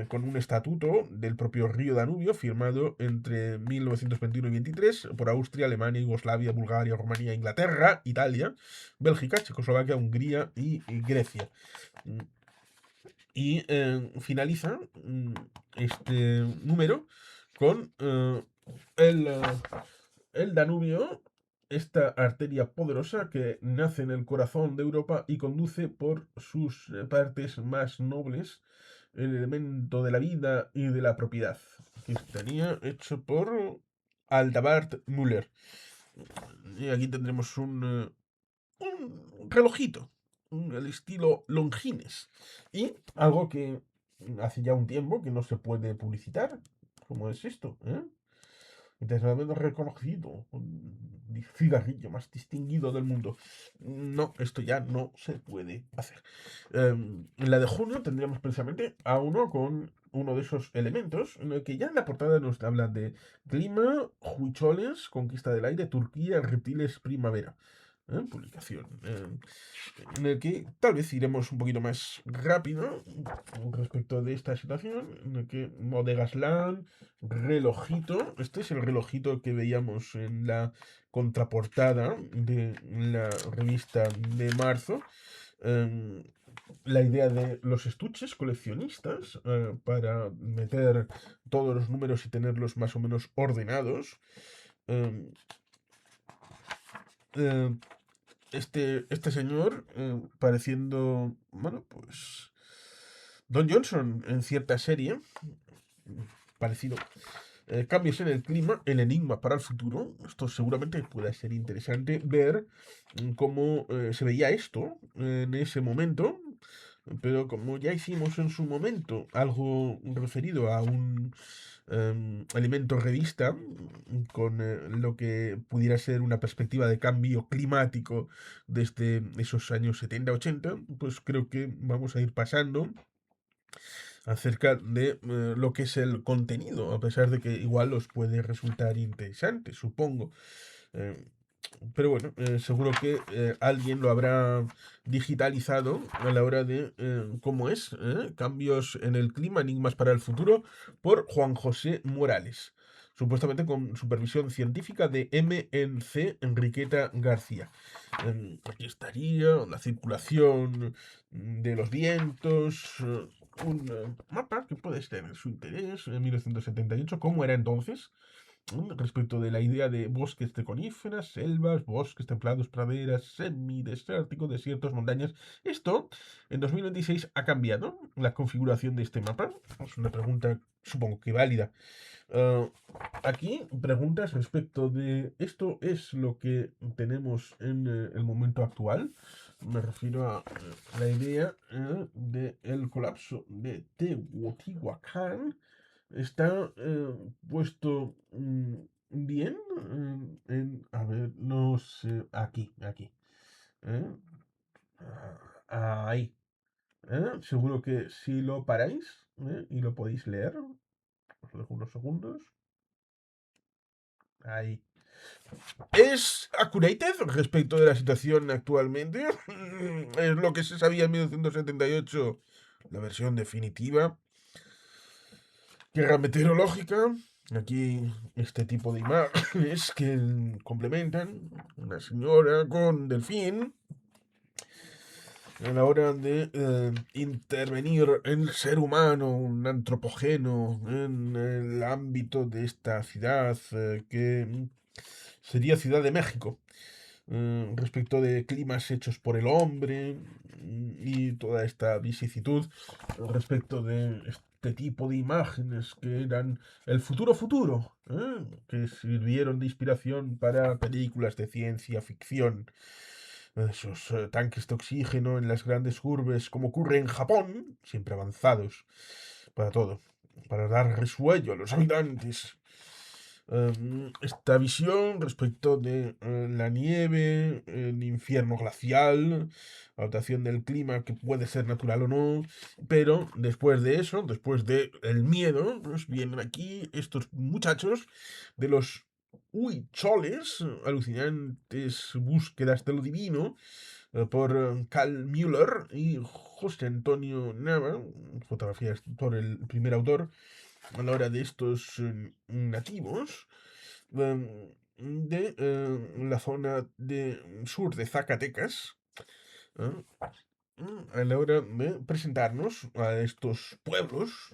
con un estatuto del propio río Danubio firmado entre 1921 y 23 por Austria, Alemania, Yugoslavia, Bulgaria, Rumanía, Inglaterra, Italia, Bélgica, Checoslovaquia, Hungría y Grecia. Mm, Y finaliza este número con el, eh, el Danubio, esta arteria poderosa que nace en el corazón de Europa y conduce por sus partes más nobles el elemento de la vida y de la propiedad, que estaría hecho por Aldabart Müller. Y aquí tendremos un relojito, el estilo Longines, y algo que hace ya un tiempo que no se puede publicitar, como es esto, ¿eh? internacionalmente reconocido, el cigarrillo más distinguido del mundo. No, esto ya no se puede hacer. En la de junio tendríamos precisamente a uno con uno de esos elementos, en el que ya en la portada nos habla de clima, huicholes, conquista del aire, Turquía, reptiles, primavera. Publicación. En el que tal vez iremos un poquito más rápido respecto de esta situación, en el que Bodegas Land, relojito, este es el relojito que veíamos en la contraportada de la revista de marzo. em, la idea de los estuches coleccionistas para meter todos los números y tenerlos más o menos ordenados. em, em, este señor pareciendo, bueno, pues Don Johnson en cierta serie, parecido. Cambios en el clima, el enigma para el futuro. Esto seguramente pueda ser interesante ver cómo se veía esto en ese momento. Pero como ya hicimos en su momento algo referido a un elemento revista con lo que pudiera ser una perspectiva de cambio climático desde esos años 70-80, pues creo que vamos a ir pasando acerca de lo que es el contenido, a pesar de que igual os puede resultar interesante, supongo. Eh, pero bueno, seguro que alguien lo habrá digitalizado a la hora de cómo es, cambios en el clima, enigmas para el futuro, por Juan José Morales. Supuestamente con supervisión científica de MNC Enriqueta García. Aquí estaría la circulación de los vientos, un mapa que puede tener su interés en 1978, cómo era entonces, respecto de la idea de bosques de coníferas, selvas, bosques templados, praderas, semidesértico, desiertos, montañas. Esto en 2026 ha cambiado la configuración de este mapa. Es una pregunta, supongo que válida. Ah, aquí preguntas respecto de esto es lo que tenemos en el momento actual. Me refiero a la idea del colapso de Teotihuacán. Está puesto bien a ver, no sé, aquí. ¿eh? Ahí. Seguro que si lo paráis y lo podéis leer, os dejo unos segundos. Ahí. ¿Es accurate respecto de la situación actualmente? Es lo que se sabía en 1978, la versión definitiva. Guerra meteorológica. Aquí este tipo de imágenes que complementan una señora con delfín a la hora de intervenir el ser humano, un antropógeno, en el ámbito de esta ciudad que sería Ciudad de México. Respecto de climas hechos por el hombre y toda esta vicisitud respecto de este tipo de imágenes que eran el futuro, que sirvieron de inspiración para películas de ciencia ficción. Esos tanques de oxígeno en las grandes urbes, como ocurre en Japón, siempre avanzados para todo, para dar resuello a los habitantes. Esta visión respecto de la nieve, el infierno glacial, adaptación del clima que puede ser natural o no, pero después de eso, después de el miedo, pues vienen aquí estos muchachos de los huicholes, alucinantes búsquedas de lo divino, por Carl Müller y José Antonio Nava, fotografías por el primer autor, a la hora de estos nativos de la zona de sur de Zacatecas, ¿eh? A la hora de presentarnos a estos pueblos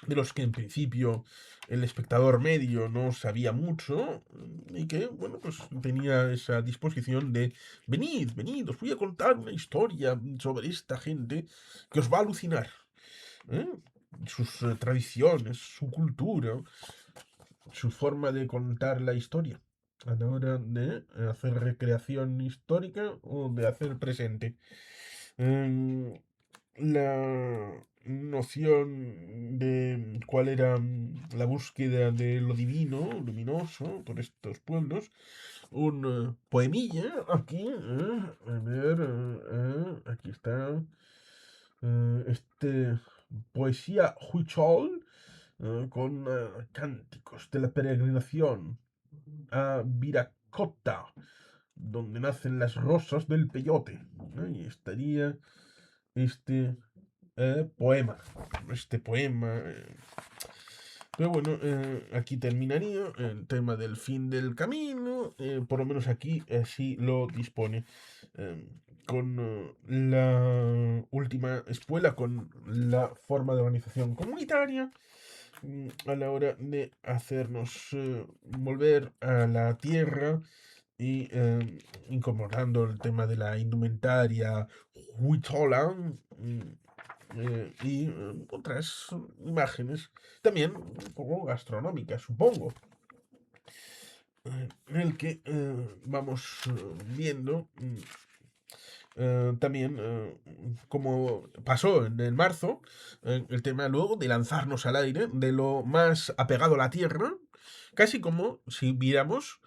de los que en principio el espectador medio no sabía mucho y que, bueno, pues tenía esa disposición de venid, os voy a contar una historia sobre esta gente que os va a alucinar. ¿eh? Sus tradiciones, su cultura, su forma de contar la historia a la hora de hacer recreación histórica o de hacer presente. La noción de cuál era la búsqueda de lo divino, luminoso, por estos pueblos. Un poemilla aquí, a ver, aquí está. Este, poesía Huichol, con cánticos de la peregrinación a Viracota, donde nacen las rosas del peyote. Y estaría este poema. Este poema. Pero bueno, aquí terminaría el tema del fin del camino. Por lo menos aquí así lo dispone. eh, con la última espuela, con la forma de organización comunitaria, a la hora de hacernos volver a la tierra y incorporando el tema de la indumentaria huichola, y otras imágenes, también un poco gastronómicas, supongo, en el que vamos viendo también, como pasó en el marzo, el tema luego de lanzarnos al aire, de lo más apegado a la tierra, casi como si viéramos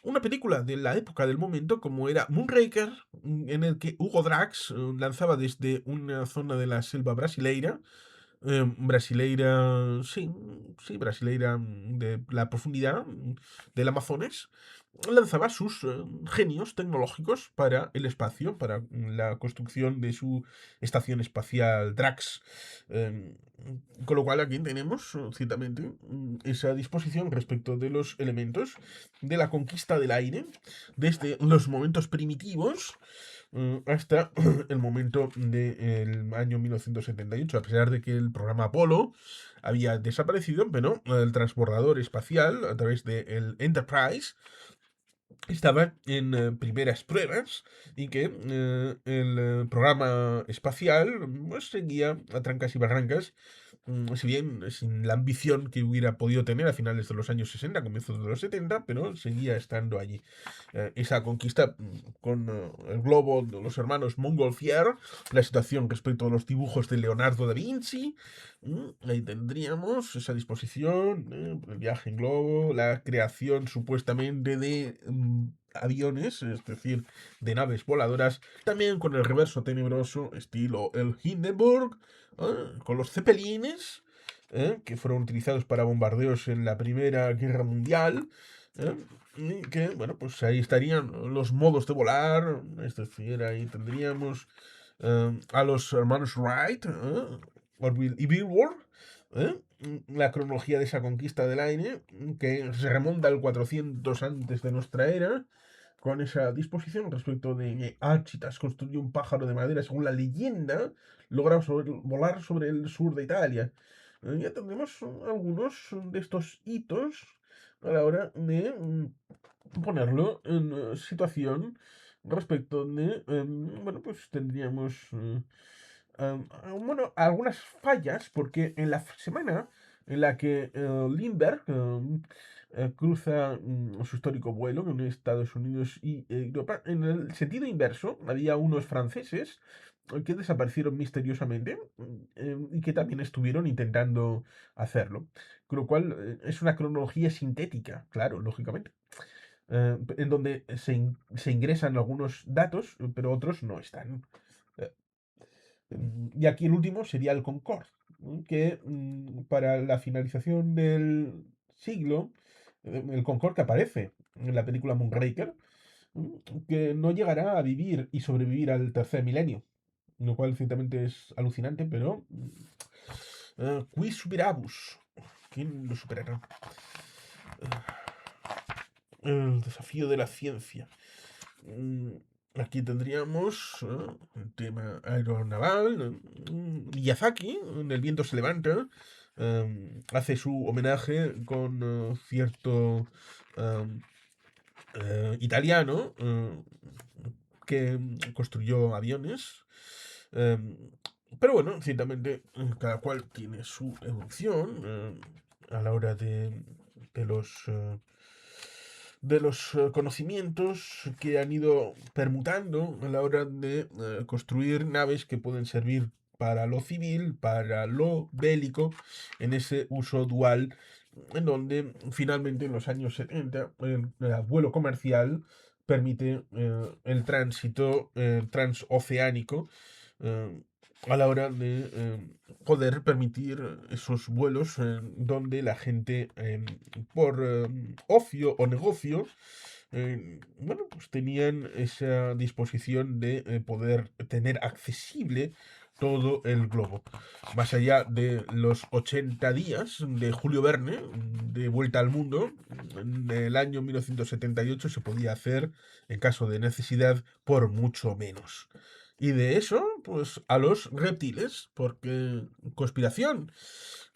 una película de la época del momento, como era Moonraker, en el que Hugo Drax lanzaba desde una zona de la selva brasileira, brasileira, sí, sí, brasileira, de la profundidad del Amazonas, lanzaba sus genios tecnológicos para el espacio, para la construcción de su estación espacial Drax. Em, con lo cual aquí tenemos, ciertamente, esa disposición respecto de los elementos de la conquista del aire, desde los momentos primitivos hasta el momento del año 1978, a pesar de que el programa Apolo había desaparecido, pero el transbordador espacial a través del Enterprise estaba en primeras pruebas y que el programa espacial pues, seguía a trancas y barrancas, si bien sin la ambición que hubiera podido tener a finales de los años 60, comienzos de los 70, pero seguía estando allí. Esa conquista con el globo de los hermanos Montgolfier, la situación respecto a los dibujos de Leonardo da Vinci, ahí tendríamos esa disposición, el viaje en globo, la creación supuestamente de aviones, es decir, de naves voladoras, también con el reverso tenebroso, estilo el Hindenburg, con los zeppelines, que fueron utilizados para bombardeos en la Primera Guerra Mundial. ¿eh? Y que, bueno, pues ahí estarían los modos de volar, es decir, ahí tendríamos a los hermanos Wright, Orville y Billboard, la cronología de esa conquista del aire, que se remonta al 400 antes de nuestra era, con esa disposición respecto de que Áchitas construyó un pájaro de madera, según la leyenda, logra volar sobre el sur de Italia. Ya tendremos algunos de estos hitos a la hora de ponerlo en situación respecto de, bueno, pues tendríamos, bueno, algunas fallas, porque en la semana en la que Lindbergh cruza su histórico vuelo en Estados Unidos y Europa, en el sentido inverso, había unos franceses que desaparecieron misteriosamente y que también estuvieron intentando hacerlo. Con lo cual es una cronología sintética, claro, lógicamente, en donde se ingresan algunos datos, pero otros no están. Eh, y aquí el último sería el Concorde, que para la finalización del siglo, el Concorde que aparece en la película Moonraker, que no llegará a vivir y sobrevivir al tercer milenio, lo cual ciertamente es alucinante, pero qui superabus? ¿Quién lo superará? El desafío de la ciencia. Mm, Aquí tendríamos el tema aeronaval. Miyazaki, en El viento se levanta, hace su homenaje con cierto italiano que construyó aviones. em, pero bueno, ciertamente cada cual tiene su evolución a la hora de los conocimientos que han ido permutando a la hora de construir naves que pueden servir para lo civil, para lo bélico, en ese uso dual, en donde finalmente en los años 70 el vuelo comercial permite el tránsito transoceánico eh, a la hora de poder permitir esos vuelos donde la gente por ocio o negocio bueno, pues tenían esa disposición de poder tener accesible todo el globo. Más allá de los 80 días de Julio Verne, de Vuelta al Mundo, en el año 1978 se podía hacer, en caso de necesidad, por mucho menos. Y de eso, pues a los reptiles, porque conspiración.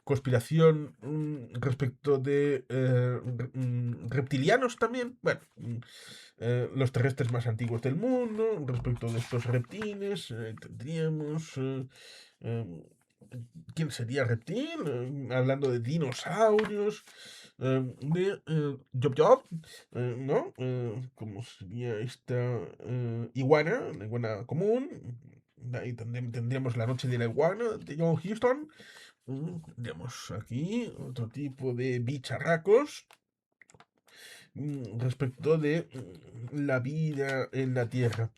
Conspiración respecto de reptilianos también. Bueno, los terrestres más antiguos del mundo. Respecto de estos reptiles, tendríamos. Eh, ¿Quién sería reptil? Hablando de dinosaurios. De Job Job, ¿no? ¿Cómo sería esta iguana? La iguana común. Ahí tendríamos la noche de la iguana de John Huston. Tenemos aquí otro tipo de bicharracos respecto de la vida en la Tierra.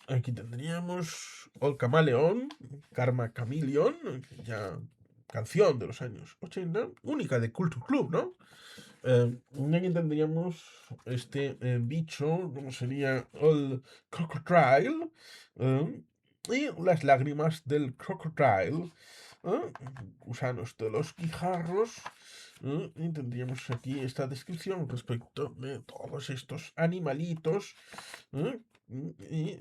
Aquí tendríamos Old Camaleón, Karma Chameleon, ya canción de los años 80, única de Culture Club, ¿no? Y aquí tendríamos este bicho, ¿cómo sería? El Crocodile. eh, y las lágrimas del Crocodile. ¿eh? Gusanos de los guijarros. Y tendríamos aquí esta descripción respecto de todos estos animalitos. ¿eh? Y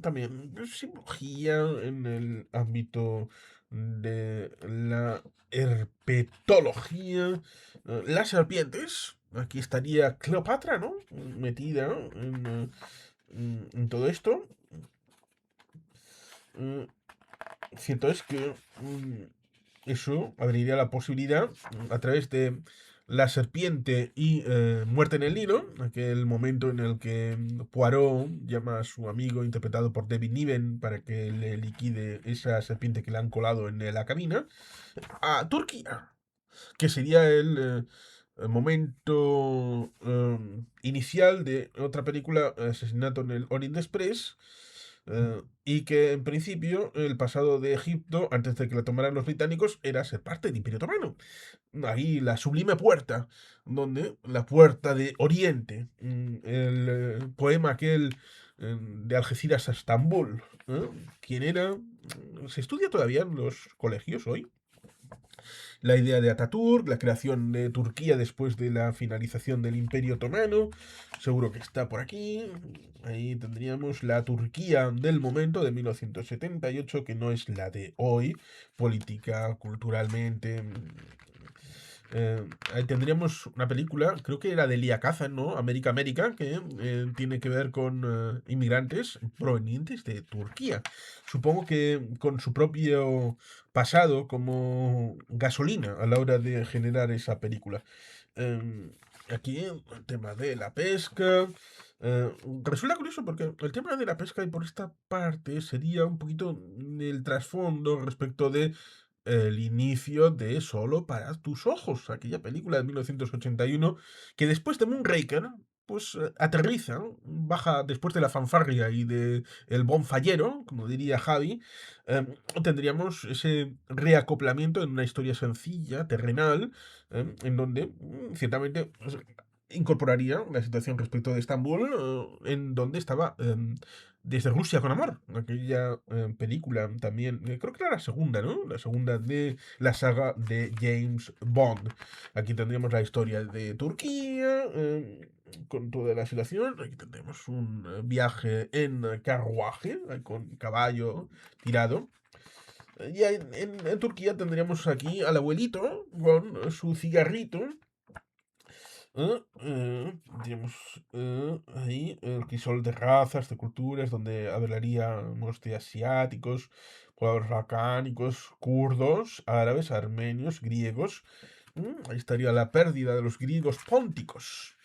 también simbología en el ámbito de la herpetología. Las serpientes. Aquí estaría Cleopatra, ¿no? Metida en todo esto. Mm, Cierto es que eso abriría la posibilidad a través de la serpiente y Muerte en el Nilo, aquel momento en el que Poirot llama a su amigo interpretado por David Niven para que le liquide esa serpiente que le han colado en la cabina, a Turquía, que sería el momento inicial de otra película, Asesinato en el Orient Express, y que en principio el pasado de Egipto, antes de que la tomaran los británicos, era ser parte del Imperio Otomano. Ahí la sublime puerta, donde la puerta de Oriente, el poema aquel de Algeciras a Estambul, ¿quién era? Se estudia todavía en los colegios hoy la idea de Ataturk, la creación de Turquía después de la finalización del Imperio Otomano, seguro que está por aquí. Ahí tendríamos la Turquía del momento de 1978, que no es la de hoy, política, culturalmente. Ahí tendríamos una película, creo que era de Elia Kazan, ¿no? América América, que tiene que ver con inmigrantes provenientes de Turquía. Supongo que con su propio pasado como gasolina a la hora de generar esa película. Em, Aquí el tema de la pesca. eh, Resulta curioso porque el tema de la pesca y por esta parte sería un poquito el trasfondo respecto de el inicio de Solo para tus ojos, aquella película de 1981 que después de Moonraker pues aterriza, ¿no? Baja después de la fanfarria y de el bonfallero, como diría Javi, em, tendríamos ese reacoplamiento en una historia sencilla, terrenal, en donde ciertamente pues, incorporaría la situación respecto de Estambul, en donde estaba desde Rusia con amor, aquella película también, creo que era la segunda, ¿no? La segunda de la saga de James Bond. Aquí tendríamos la historia de Turquía, con toda la situación. Aquí tendremos un viaje en carruaje, con caballo tirado. Y en Turquía tendríamos aquí al abuelito con su cigarrito. Tenemos ahí el crisol de razas, de culturas, donde hablaríamos de asiáticos, pueblos balcánicos, kurdos, árabes, armenios, griegos. Ahí estaría la pérdida de los griegos pónticos.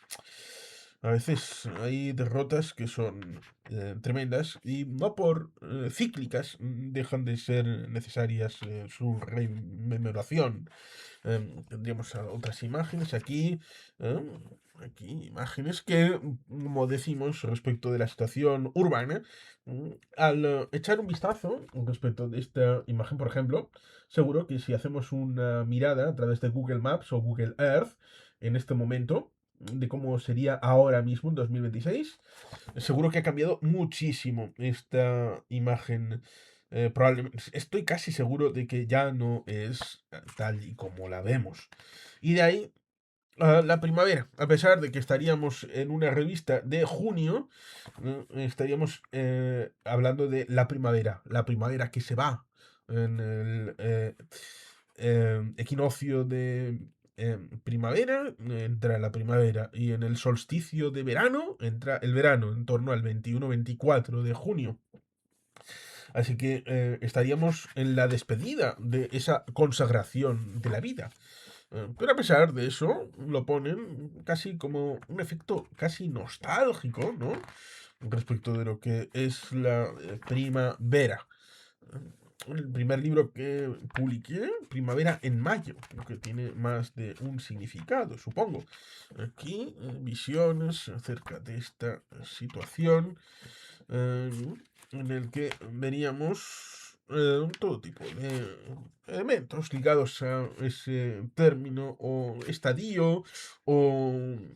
A veces hay derrotas que son tremendas y no por cíclicas dejan de ser necesarias su rememoración. Tendríamos otras imágenes aquí. em, Aquí imágenes que, como decimos, respecto de la situación urbana, al echar un vistazo respecto de esta imagen, por ejemplo, seguro que si hacemos una mirada a través de Google Maps o Google Earth en este momento, de cómo sería ahora mismo en 2026, seguro que ha cambiado muchísimo esta imagen. Probablemente, estoy casi seguro de que ya no es tal y como la vemos. Y de ahí la primavera, a pesar de que estaríamos en una revista de junio, estaríamos hablando de la primavera que se va en el equinoccio de primavera, entra la primavera, y en el solsticio de verano entra el verano, en torno al 21-24 de junio. Así que estaríamos en la despedida de esa consagración de la vida. Pero a pesar de eso, lo ponen casi como un efecto casi nostálgico, ¿no? Respecto de lo que es la primavera. El primer libro que publiqué, Primavera en Mayo, que tiene más de un significado, supongo. Aquí, visiones acerca de esta situación eh, en el que veríamos todo tipo de elementos ligados a ese término o estadio o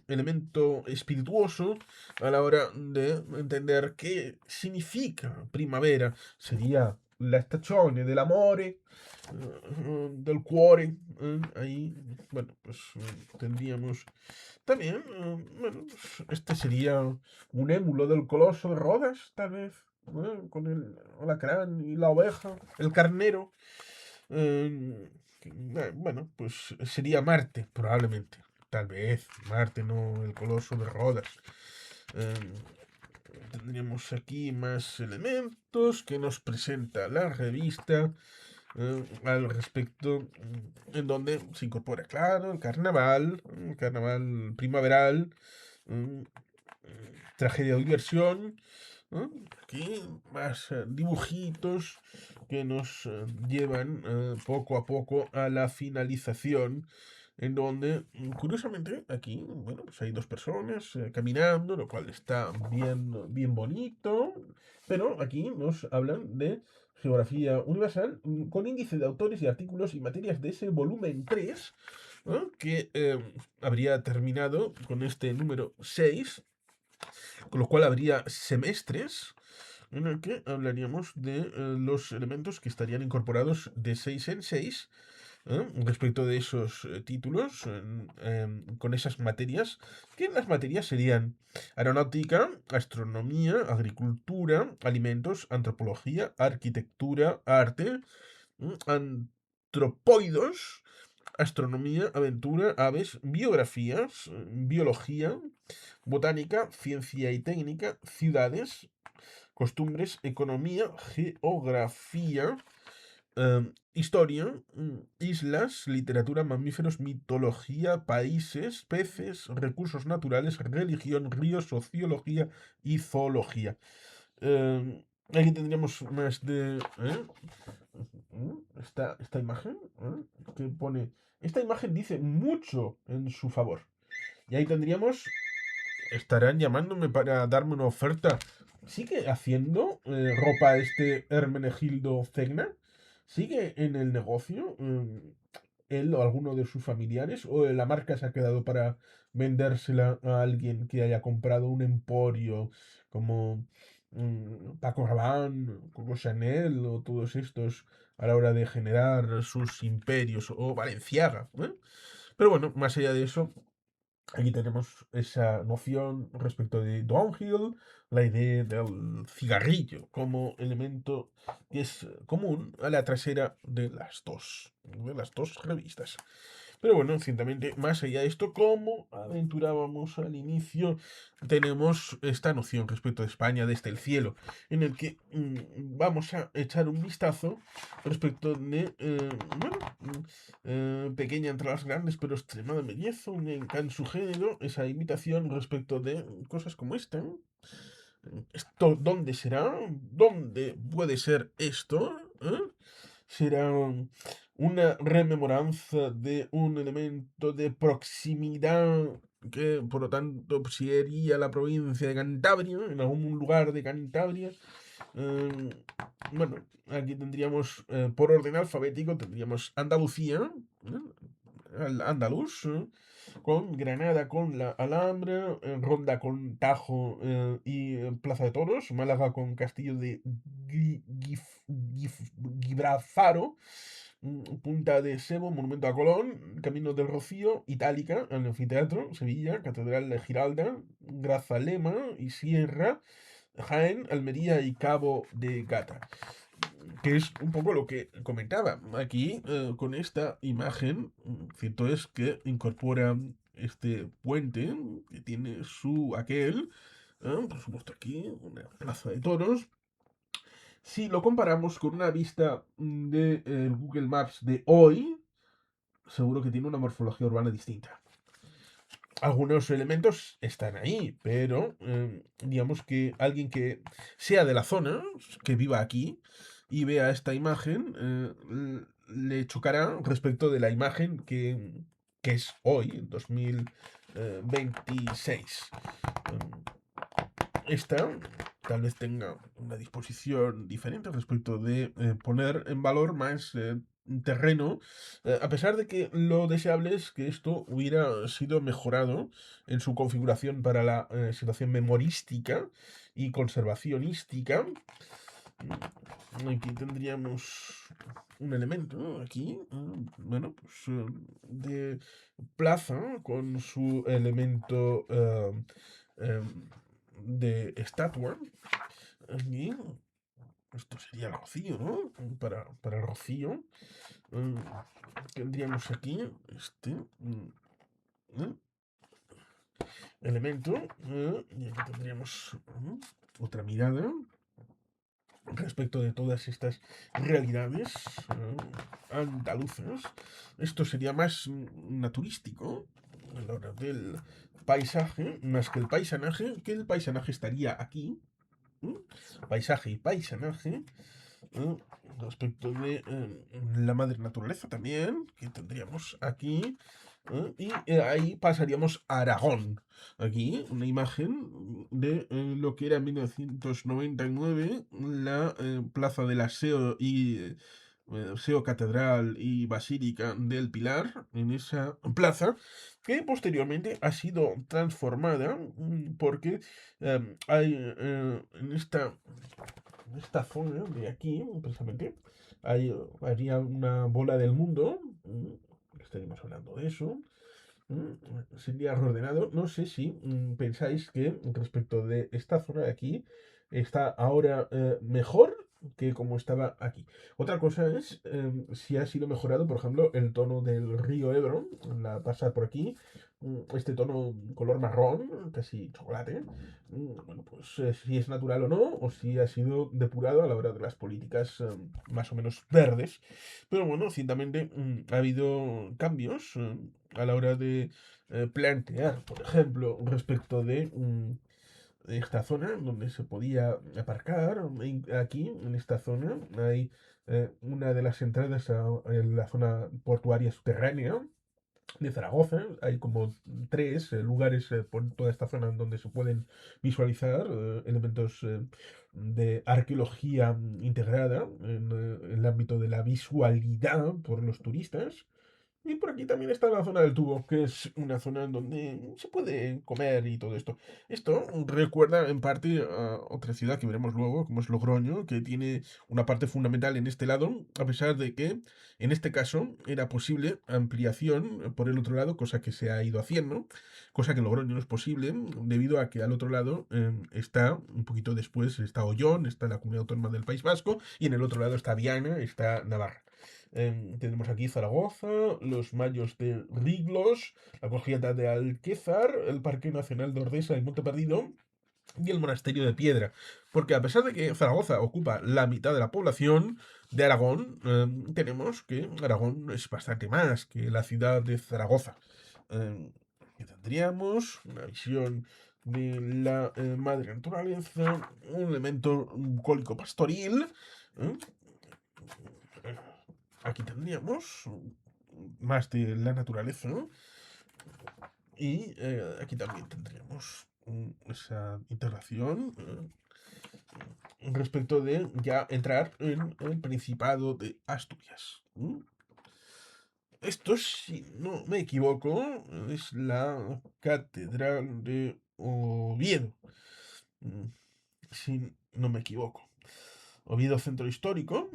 elemento espirituoso a la hora de entender qué significa primavera. Sería la stagione dell'amore, del cuore. Ahí, bueno, pues tendríamos también, bueno, pues, este sería un émulo del coloso de Rodas, tal vez, con el alacrán y la oveja, el carnero. Bueno, pues sería Marte, probablemente. Tal vez, Marte, no el coloso de Rodas. Eh, Tendríamos aquí más elementos que nos presenta la revista al respecto, en donde se incorpora, claro, el carnaval primaveral, mm, tragedia o diversión. ¿No? Aquí más dibujitos que nos llevan poco a poco a la finalización, en donde, curiosamente, aquí, bueno, pues hay dos personas caminando, lo cual está bien, bien bonito, pero aquí nos hablan de geografía universal con índice de autores y artículos y materias de ese volumen 3, ¿no? Que habría terminado con este número 6, con lo cual habría semestres en el que hablaríamos de los elementos que estarían incorporados de 6 en 6 respecto de esos títulos con esas materias, que las materias serían aeronáutica, astronomía, agricultura, alimentos, antropología, arquitectura, arte, antropoidos, astronomía, aventura, aves, biografías, biología, botánica, ciencia y técnica, ciudades, costumbres, economía, geografía, historia, islas, literatura, mamíferos, mitología, países, peces, recursos naturales, religión, ríos, sociología y zoología. Aquí tendríamos más de esta imagen que pone. Esta imagen dice mucho en su favor. Y ahí tendríamos. Estarán llamándome para darme una oferta. ¿Sigue haciendo ropa este Hermenegildo Cegna? ¿Sigue en el negocio? ¿Él o alguno de sus familiares? ¿O la marca se ha quedado para vendérsela a alguien que haya comprado un emporio como Paco Rabanne, Coco Chanel o todos estos a la hora de generar sus imperios? O Balenciaga, ¿eh? Pero bueno, más allá de eso, aquí tenemos esa noción respecto de downhill, la idea del cigarrillo como elemento que es común a la trasera de las dos revistas. Pero bueno, ciertamente, más allá de esto, como aventurábamos al inicio, tenemos esta noción respecto de España desde el cielo, en el que vamos a echar un vistazo respecto de, bueno, pequeña entre las grandes, pero extremada belleza, única en su género, esa imitación respecto de cosas como esta, ¿no? ¿Esto dónde será? ¿Dónde puede ser esto? ¿Eh? ¿Será una rememoranza de un elemento de proximidad que, por lo tanto, sería la provincia de Cantabria, en algún lugar de Cantabria? Eh, bueno, aquí tendríamos, por orden alfabético, tendríamos Andalucía, andaluz, con Granada con la Alhambra, Ronda con Tajo y Plaza de Toros, Málaga con Castillo de Gibralfaro, Punta de Sebo, Monumento a Colón, Camino del Rocío, Itálica, el Anfiteatro, Sevilla, Catedral de Giralda, Grazalema y Sierra, Jaén, Almería y Cabo de Gata, que es un poco lo que comentaba aquí con esta imagen. Cierto es que incorpora este puente que tiene su aquel, por supuesto aquí, una plaza de toros. Si lo comparamos con una vista de Google Maps de hoy, seguro que tiene una morfología urbana distinta. Algunos elementos están ahí, pero digamos que alguien que sea de la zona, que viva aquí y vea esta imagen, le chocará respecto de la imagen que es hoy, en 2026. Esta tal vez tenga una disposición diferente respecto de poner en valor más terreno, a pesar de que lo deseable es que esto hubiera sido mejorado en su configuración para la situación memorística y conservacionística. Aquí tendríamos un elemento, ¿no? Aquí, bueno, pues de plaza con su elemento de estatua. Aquí, esto sería el rocío, ¿no? Para el rocío. mm, Tendríamos aquí este ¿eh? elemento. Y aquí tendríamos otra mirada respecto de todas estas realidades andaluzas. Esto sería más naturístico a la hora del paisaje, más que el paisanaje estaría aquí. ¿Mm? Paisaje y paisanaje. ¿Eh? Respecto de la madre naturaleza también, que tendríamos aquí. Y ahí pasaríamos a Aragón. Aquí una imagen de lo que era en 1999 la plaza de la SEO Catedral y Basílica del Pilar, en esa plaza, que posteriormente ha sido transformada porque hay en esta zona de aquí, precisamente, haría una bola del mundo. Estaríamos hablando de eso. Sería reordenado. No sé si pensáis que respecto de esta zona de aquí está ahora mejor que como estaba aquí. Otra cosa es si ha sido mejorado, por ejemplo, el tono del río Ebro, la pasa por aquí, este tono color marrón, casi chocolate. Bueno, pues si es natural o no, o si ha sido depurado a la hora de las políticas más o menos verdes. Pero bueno, ciertamente ha habido cambios a la hora de plantear, por ejemplo, respecto de esta zona donde se podía aparcar. Aquí, en esta zona, hay una de las entradas a la zona portuaria subterránea de Zaragoza. Hay como tres lugares por toda esta zona en donde se pueden visualizar elementos de arqueología integrada en el ámbito de la visualidad por los turistas. Y por aquí también está la zona del tubo, que es una zona en donde se puede comer y todo esto. Esto recuerda en parte a otra ciudad que veremos luego, como es Logroño, que tiene una parte fundamental en este lado, a pesar de que en este caso era posible ampliación por el otro lado, cosa que se ha ido haciendo, cosa que en Logroño no es posible, debido a que al otro lado está, un poquito después, está Ollón, está la comunidad autónoma del País Vasco, y en el otro lado está Viana, está Navarra. Tenemos aquí Zaragoza, los mayos de Riglos, la colegiata de Alquézar, el Parque Nacional de Ordesa y Monte Perdido y el Monasterio de Piedra. Porque a pesar de que Zaragoza ocupa la mitad de la población de Aragón, tenemos que Aragón es bastante más que la ciudad de Zaragoza. Que tendríamos una visión de la madre naturaleza, un elemento bucólico pastoril. ¿eh? Aquí tendríamos más de la naturaleza, ¿no? Y aquí también tendríamos esa integración respecto de ya entrar en el Principado de Asturias. Esto, si no me equivoco, es la Catedral de Oviedo. Mm, Si no me equivoco. Oviedo Centro Histórico,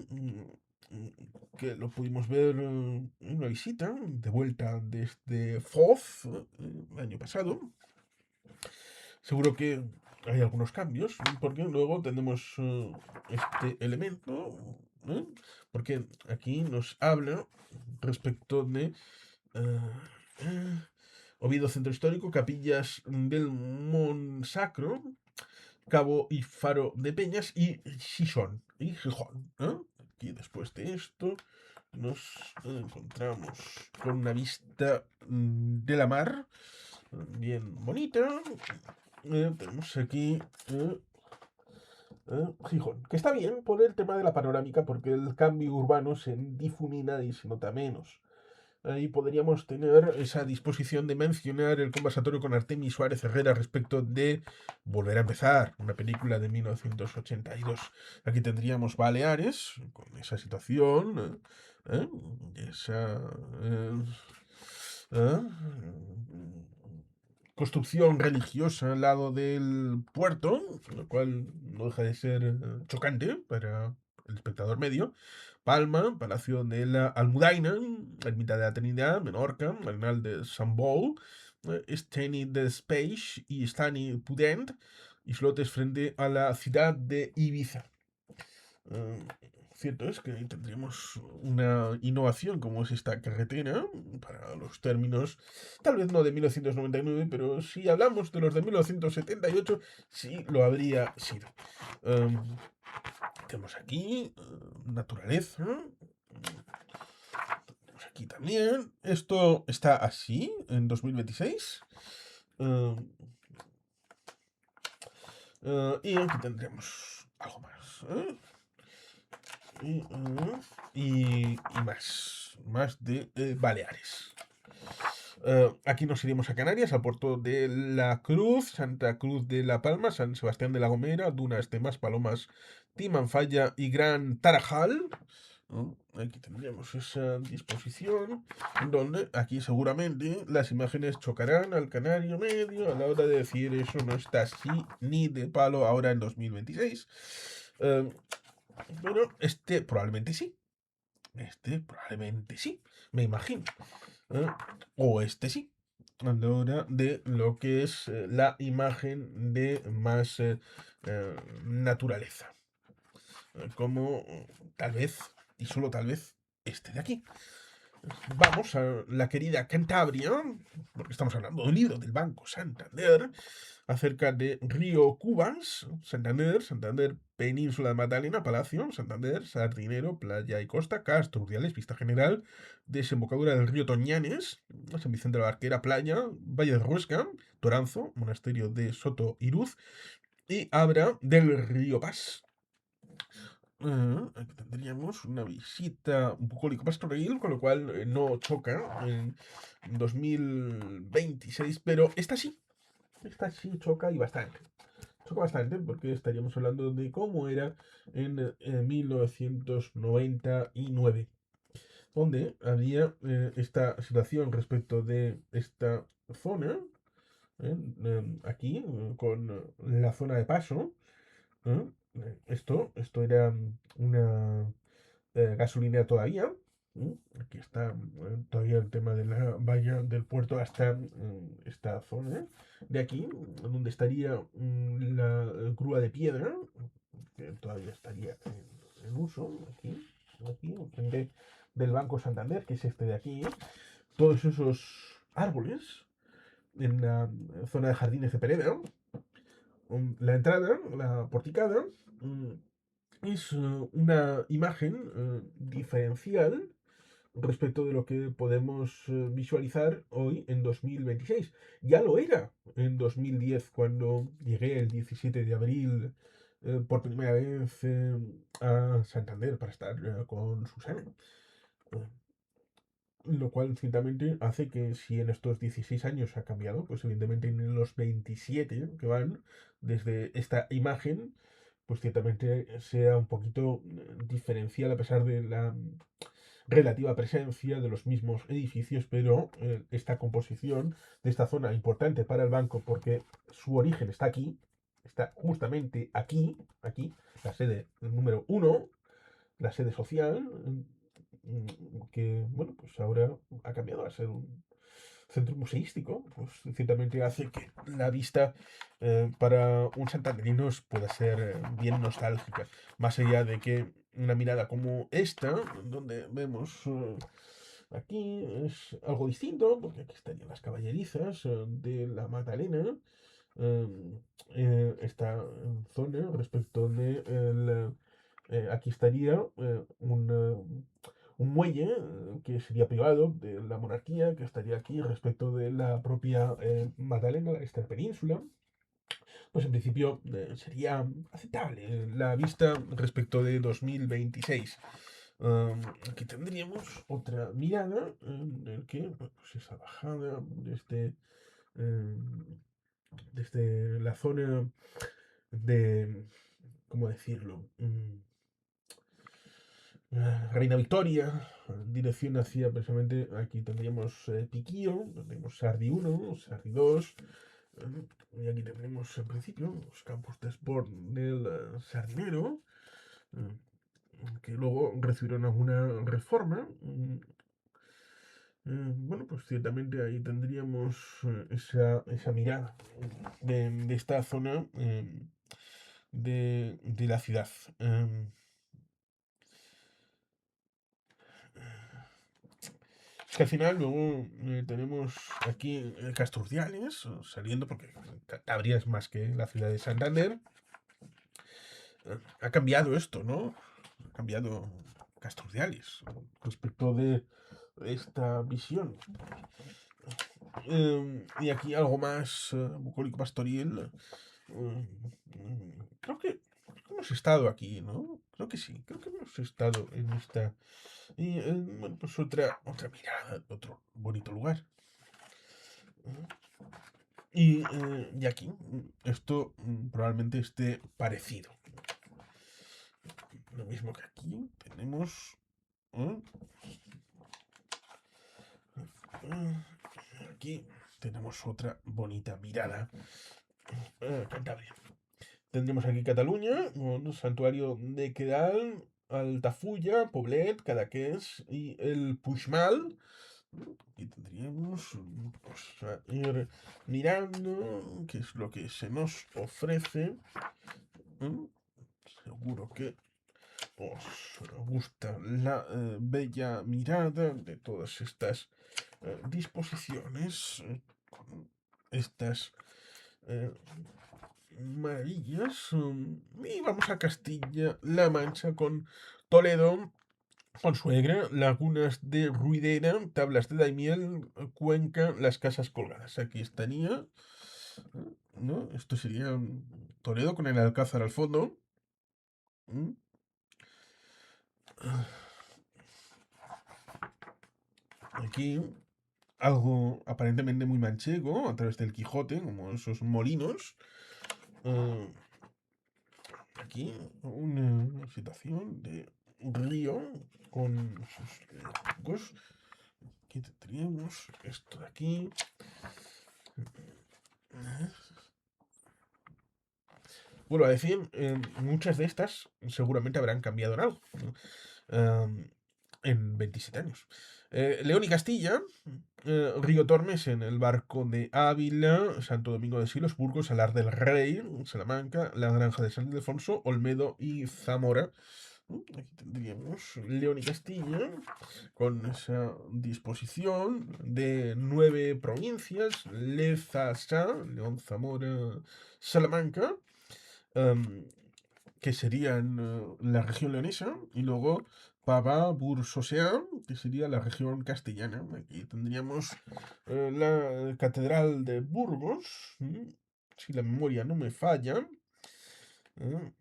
que lo pudimos ver en una visita de vuelta desde Foz el año pasado. Seguro que hay algunos cambios, porque luego tenemos este elemento, ¿eh? Porque aquí nos habla respecto de eh, Oviedo Centro Histórico, Capillas del Monsacro, Cabo y Faro de Peñas y Gijón. ¿Eh? Aquí después de esto nos encontramos con una vista de la mar bien bonita. Tenemos aquí Gijón, que está bien por el tema de la panorámica, porque el cambio urbano se difumina y se nota menos. Ahí podríamos tener esa disposición de mencionar el conversatorio con Artemis Suárez Herrera respecto de Volver a empezar, una película de 1982. Aquí tendríamos Baleares, con esa situación, ¿eh? esa ¿eh? Construcción religiosa al lado del puerto, lo cual no deja de ser chocante para el espectador medio. Palma, Palacio de la Almudaina, Ermita de la Trinidad, Menorca, Arenal de Sant Bou, Steny de Speix y Stany Pudent, islotes frente a la ciudad de Ibiza. Eh, Cierto es que tendríamos una innovación como es esta carretera para los términos, tal vez no de 1999, pero si hablamos de los de 1978, sí lo habría sido. Um, Tenemos aquí naturaleza. Tenemos aquí también. Esto está así en 2026. Y aquí tendremos algo más. Y más. Más de Baleares. Aquí nos iremos a Canarias, al puerto de La Cruz, Santa Cruz de la Palma, San Sebastián de la Gomera, Dunas, Temas, Palomas, Timanfaya y Gran Tarajal. Aquí tendríamos esa disposición, donde aquí seguramente las imágenes chocarán al canario medio a la hora de decir eso no está así ni de palo ahora en 2026. Pero este probablemente sí. Este probablemente sí, me imagino. ¿eh? O este sí. A la hora de lo que es la imagen de más naturaleza. Como tal vez, y solo tal vez, este de aquí. Vamos a la querida Cantabria, porque estamos hablando de un libro del Banco Santander, acerca de Río Cubas, Santander, Santander, Península de Magdalena, Palacio, Santander, Sardinero, Playa y Costa, Castro, Urdiales, Vista General, desembocadura del río Toñanes, San Vicente de la Barquera, Playa, Valle de Ruesca, Toranzo, Monasterio de Soto Iruz y Abra del Río Paz. Aquí tendríamos una visita bucólico pastoril, con lo cual no choca en 2026, pero esta sí choca y bastante. Choca bastante porque estaríamos hablando de cómo era en 1999, donde había esta situación respecto de esta zona, aquí, con la zona de paso. ¿eh? Esto era una gasolinera todavía. Aquí está todavía el tema de la valla del puerto hasta esta zona de aquí, donde estaría la grúa de piedra, que todavía estaría en uso, aquí, frente del Banco Santander, que es este de aquí, todos esos árboles en la zona de jardines de Pereda, la entrada, la porticada, es una imagen diferencial respecto de lo que podemos visualizar hoy en 2026. Ya lo era en 2010 cuando llegué el 17 de abril por primera vez a Santander para estar con Susana. Eh, Lo cual ciertamente hace que si en estos 16 años ha cambiado, pues evidentemente en los 27 que van desde esta imagen, pues ciertamente sea un poquito diferencial a pesar de la relativa presencia de los mismos edificios, pero esta composición de esta zona importante para el banco porque su origen está aquí, está justamente aquí, la sede número uno, la sede social, que, bueno, pues ahora ha cambiado a ser un centro museístico, pues ciertamente hace que la vista para un santanderino pueda ser bien nostálgica, más allá de que una mirada como esta, donde vemos aquí es algo distinto, porque aquí estarían las caballerizas de la Magdalena, eh, esta zona respecto de aquí estaría un muelle que sería privado de la monarquía, que estaría aquí respecto de la propia Magdalena, esta península. Pues en principio sería aceptable la vista respecto de 2026. Aquí tendríamos otra mirada en el que pues esa bajada desde la zona de, ¿cómo decirlo? Reina Victoria, dirección hacia precisamente, aquí tendríamos Piquillo, tendríamos Sardi 1, Sardi 2, y aquí tendremos en principio los campos de sport del Sardinero, eh, que luego recibieron alguna reforma. Bueno, pues ciertamente ahí tendríamos esa mirada de esta zona de la ciudad. Es que al final luego tenemos aquí Casturdiales saliendo, porque Cantabria es más que la ciudad de Santander. Ha cambiado esto, ¿no? Ha cambiado Casturdiales respecto de esta visión. Y aquí algo más bucólico pastoril. Creo que hemos estado aquí, ¿no? Creo que sí, creo que hemos estado en esta. Y bueno, pues otra mirada, otro bonito lugar. Y aquí, esto probablemente esté parecido. Lo mismo que aquí, tenemos. ¿eh? Aquí tenemos otra bonita mirada. Cantabria. Tendremos aquí Cataluña, un santuario de Quedal, Altafulla, Poblet, Cadaqués y el Puigmal. Aquí tendríamos pues, a ir mirando qué es lo que se nos ofrece. Seguro que os gusta la bella mirada de todas estas disposiciones, con estas eh, maravillas. Y vamos a Castilla-La Mancha con Toledo, Consuegra, lagunas de Ruidera, tablas de Daimiel, Cuenca, las casas colgadas. Aquí estaría, ¿no? Esto sería Toledo con el Alcázar al fondo. ¿Mm? Aquí algo aparentemente muy manchego a través del Quijote, como esos molinos. Eh, Aquí una situación de río con sus lagos. Aquí tendríamos esto de aquí. Vuelvo a decir, muchas de estas seguramente habrán cambiado en algo, ¿no? En 27 años. León y Castilla, Río Tormes en el barco de Ávila, Santo Domingo de Silos, Burgos, Salar del Rey, Salamanca, la Granja de San Ildefonso, Olmedo y Zamora. Aquí tendríamos León y Castilla, con esa disposición de 9 provincias: Lezasa, León, Zamora, Salamanca, em, que serían la región leonesa, y luego Pavá, Bursosea, que sería la región castellana. Aquí tendríamos la Catedral de Burgos, si la memoria no me falla, ¿eh?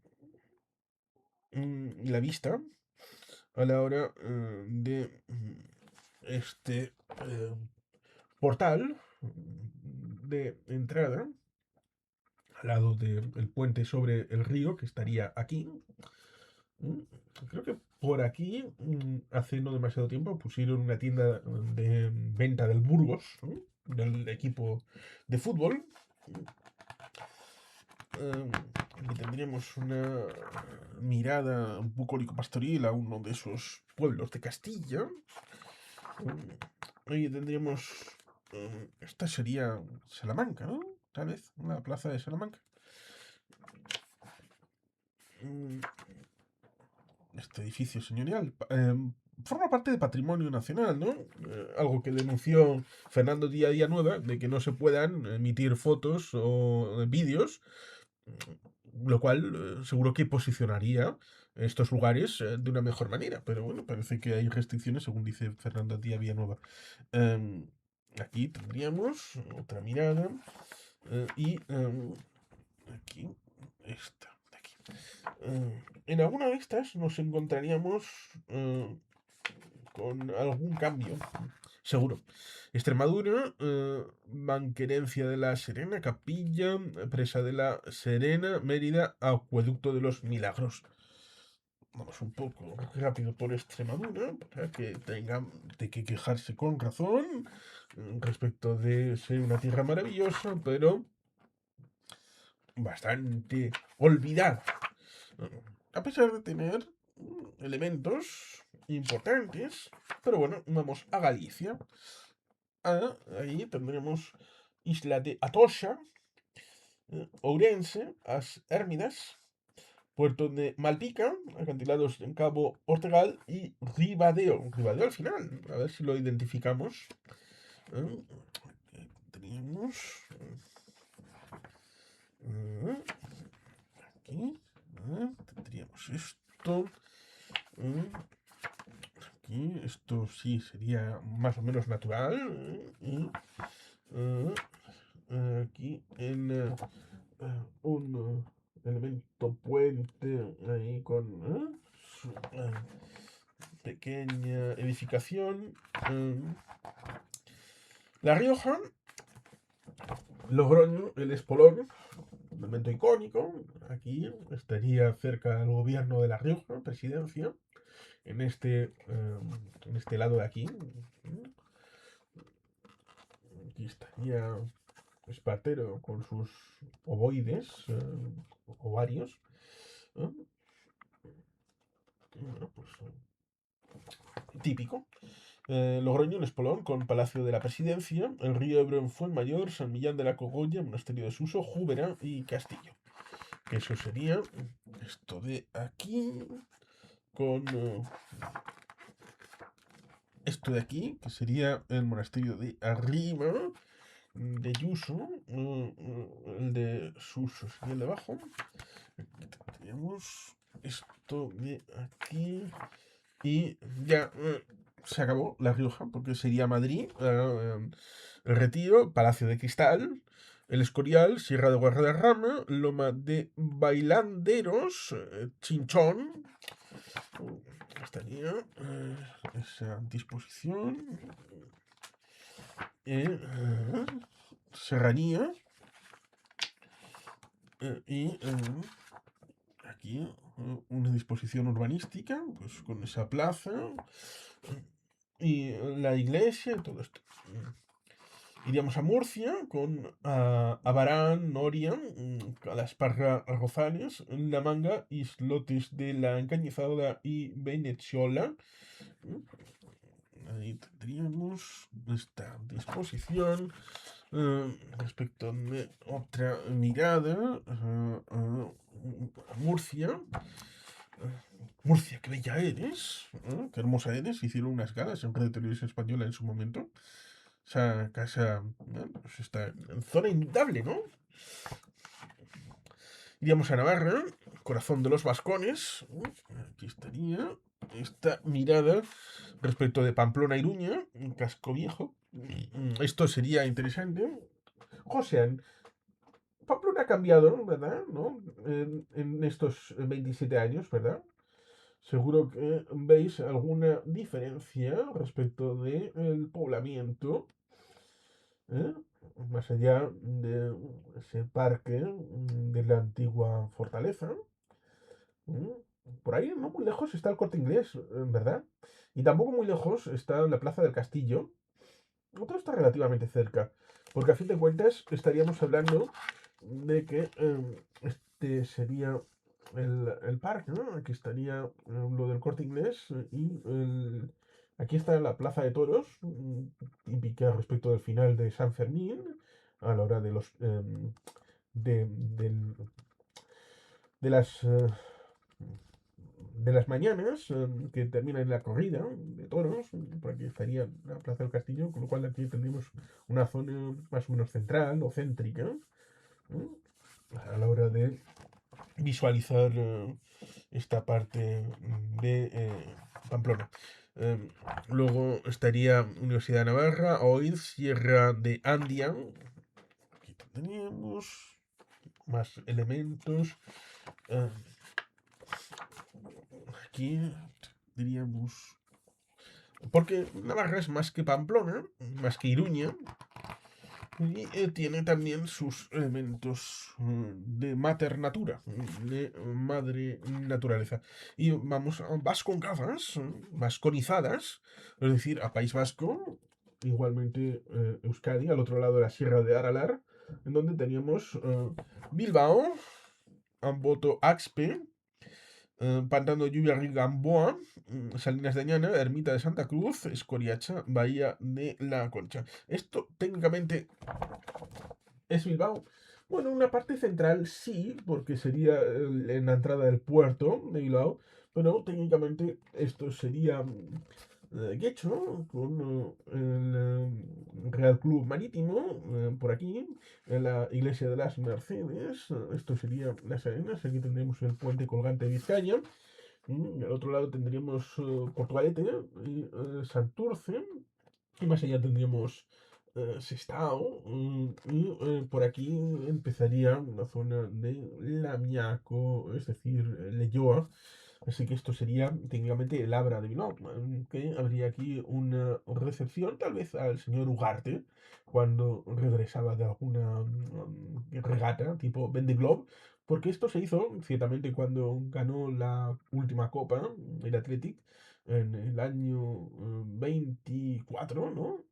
Y la vista a la hora de este portal de entrada, al lado del puente sobre el río, que estaría aquí. Mm, Creo que por aquí, hace no demasiado tiempo, pusieron una tienda de venta del Burgos, ¿no? Del equipo de fútbol. Aquí tendríamos una mirada bucólico-pastoril a uno de esos pueblos de Castilla. Ahí tendríamos. Esta sería Salamanca, ¿no? Tal vez, la plaza de Salamanca. Mm, Este edificio señorial forma parte de patrimonio nacional, ¿no? Algo que denunció Fernando Día Nueva, de que no se puedan emitir fotos o vídeos, lo cual seguro que posicionaría estos lugares de una mejor manera. Pero bueno, parece que hay restricciones, según dice Fernando Díaz Villanueva. Em, Aquí tendríamos otra mirada. Y aquí, esta, de aquí. En alguna de estas nos encontraríamos con algún cambio, seguro. Extremadura, Banquerencia de la Serena, Capilla, Presa de la Serena, Mérida, Acueducto de los Milagros. Vamos un poco rápido por Extremadura para que tengan de qué quejarse con razón respecto de ser una tierra maravillosa, pero bastante olvidada. A pesar de tener elementos importantes, pero bueno, vamos a Galicia. Ahí tendremos Isla de Atocha, Ourense, As Hérmidas, Puerto de Malpica, acantilados en Cabo Ortegal y Ribadeo. Ribadeo al final, a ver si lo identificamos. Tenemos aquí, tendríamos esto. Aquí, esto sí sería más o menos natural. Y aquí en un elemento puente ahí con su pequeña edificación. La Rioja, Logroño, el Espolón, un elemento icónico. Aquí estaría cerca del gobierno de La Rioja, presidencia. En este lado de aquí. Aquí estaría Espartero con sus ovoides, ovarios. Bueno, pues típico. Logroño, en Espolón, con Palacio de la Presidencia, el río Ebro en Fuenmayor, San Millán de la Cogolla, Monasterio de Suso, Júbera y Castillo. Que eso sería esto de aquí, con esto de aquí, que sería el monasterio de arriba, de Yuso, el de Suso sería el de abajo. Aquí tenemos esto de aquí. Y ya se acabó La Rioja, porque sería Madrid, el Retiro, Palacio de Cristal, el Escorial, Sierra de Guadarrama, Loma de Bailanderos, Chinchón. Estaría esa disposición. Serranía. Y aquí una disposición urbanística, pues con esa plaza y la iglesia y todo esto. Iríamos a Murcia con Abarán, Noria, Calasparra, Arrozales, La Manga, Islotes de la Encañizada y Venezuela. Ahí tendríamos esta disposición. Respecto de otra mirada a Murcia, Murcia, qué bella eres, qué hermosa eres. Hicieron unas galas en Radio Televisión Española en su momento. Esa casa, pues está en zona inundable, ¿no? Iríamos a Navarra, corazón de los vascones. Aquí estaría esta mirada respecto de Pamplona a Iruña, un casco viejo. Esto sería interesante. Josean, Pamplona ha cambiado, ¿verdad? ¿No? En estos 27 años, ¿verdad? Seguro que veis alguna diferencia respecto del poblamiento, ¿eh? Más allá de ese parque de la antigua fortaleza. ¿Mm? Por ahí, no muy lejos, está el Corte Inglés, ¿verdad? Y tampoco muy lejos está la Plaza del Castillo. Otro está relativamente cerca, porque a fin de cuentas estaríamos hablando de que este sería el parque, ¿no? Aquí estaría lo del Corte Inglés aquí está la Plaza de Toros, típica respecto del final de San Fermín, a la hora de los de, del- de las de las mañanas que termina en la corrida de toros. Por aquí estaría la Plaza del Castillo, con lo cual aquí tendríamos una zona más o menos central o céntrica, ¿eh? A la hora de visualizar esta parte de Pamplona. Eh, Luego estaría Universidad de Navarra, OID, Sierra de Andia. Aquí tendríamos más elementos. Eh, Aquí diríamos. Porque Navarra es más que Pamplona, más que Iruña, y tiene también sus elementos de mater natura, de madre naturaleza. Y vamos a vascongadas, vasconizadas, es decir, a País Vasco, igualmente Euskadi, al otro lado de la Sierra de Aralar, en donde teníamos Bilbao, Amboto, Axpe, Pantano de Lluvia, Gamboa, Salinas de Añana, Ermita de Santa Cruz, Escoriacha, Bahía de la Concha. Esto técnicamente es Bilbao. Bueno, una parte central sí, porque sería en la entrada del puerto de Bilbao, pero técnicamente esto sería Guecho, con el Real Club Marítimo, por aquí, en la Iglesia de las Mercedes, esto sería Las Arenas, aquí tendremos el puente colgante de Vizcaya, al otro lado tendríamos Portugalete y Santurce, y más allá tendríamos Sestao, y por aquí empezaría la zona de Lamiaco, es decir, Leyoa. Así que esto sería técnicamente el Abra de Bilbao, que habría aquí una recepción tal vez al señor Ugarte cuando regresaba de alguna regata tipo Vendée Globe, porque esto se hizo ciertamente cuando ganó la última copa, el Athletic, en el año 24, ¿no?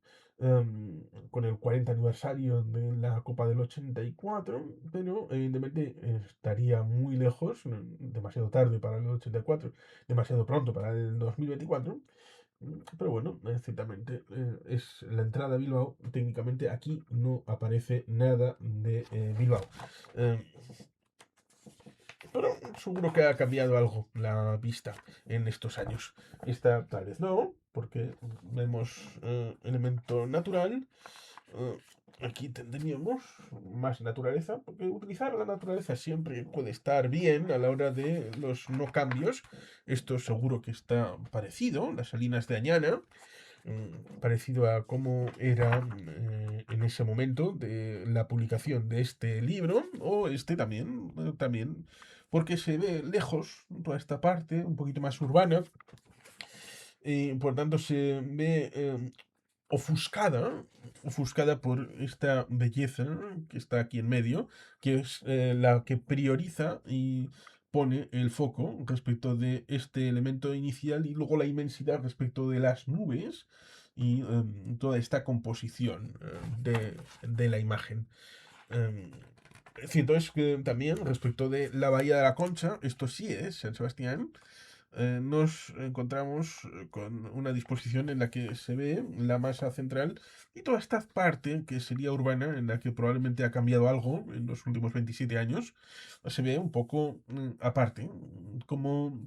Con el 40 aniversario de la Copa del 84, pero evidentemente estaría muy lejos, demasiado tarde para el 84, demasiado pronto para el 2024. Pero bueno, ciertamente es la entrada a Bilbao. Técnicamente aquí no aparece nada de Bilbao. Eh, pero seguro que ha cambiado algo la vista en estos años. Esta tal vez no, porque vemos elemento natural. eh, Aquí tendríamos más naturaleza, porque utilizar la naturaleza siempre puede estar bien a la hora de los no cambios. Esto seguro que está parecido, las salinas de Añana, parecido a cómo era en ese momento de la publicación de este libro, o este también, también, porque se ve lejos toda esta parte, un poquito más urbana, y por tanto se ve ofuscada, ofuscada por esta belleza que está aquí en medio, que es la que prioriza y pone el foco respecto de este elemento inicial y luego la inmensidad respecto de las nubes y toda esta composición de la imagen. Em, Cierto es que también respecto de la Bahía de la Concha, esto sí es San Sebastián, nos encontramos con una disposición en la que se ve la masa central y toda esta parte que sería urbana, en la que probablemente ha cambiado algo en los últimos 27 años, se ve un poco aparte, como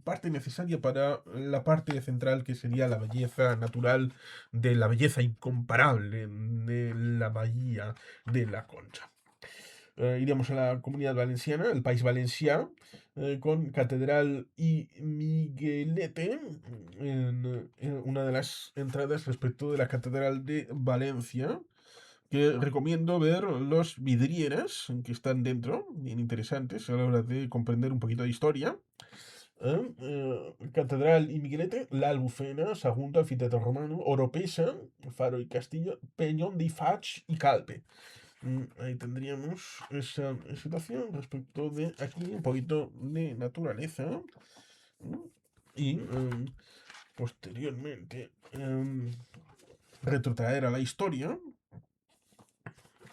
parte necesaria para la parte central que sería la belleza natural, de la belleza incomparable de la bahía de la Concha. Iríamos a la Comunidad Valenciana, el País Valencià, con Catedral y Miguelete, en una de las entradas respecto de la Catedral de Valencia, que recomiendo ver los vidrieras que están dentro, bien interesantes a la hora de comprender un poquito de historia. Catedral y Miguelete, la Albufera, Sagunto, Anfiteatro Romano, Oropesa, Faro y Castillo, Peñón de Fach y Calpe. Ahí tendríamos esa situación respecto de aquí un poquito de naturaleza. ¿Mm? Y posteriormente retrotraer a la historia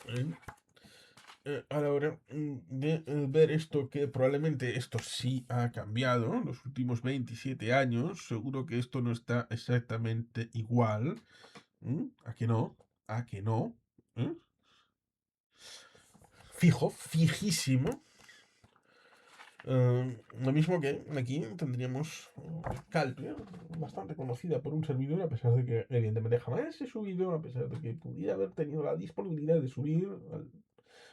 ¿eh? A la hora de ver esto, que probablemente esto sí ha cambiado en los últimos 27 años. Seguro que esto no está exactamente igual. ¿A que no? ¿A que no? ¿Eh? Fijo, fijísimo. Lo mismo que aquí tendríamos Calpe, bastante conocida por un servidor, a pesar de que evidentemente jamás he subido, a pesar de que pudiera haber tenido la disponibilidad de subir al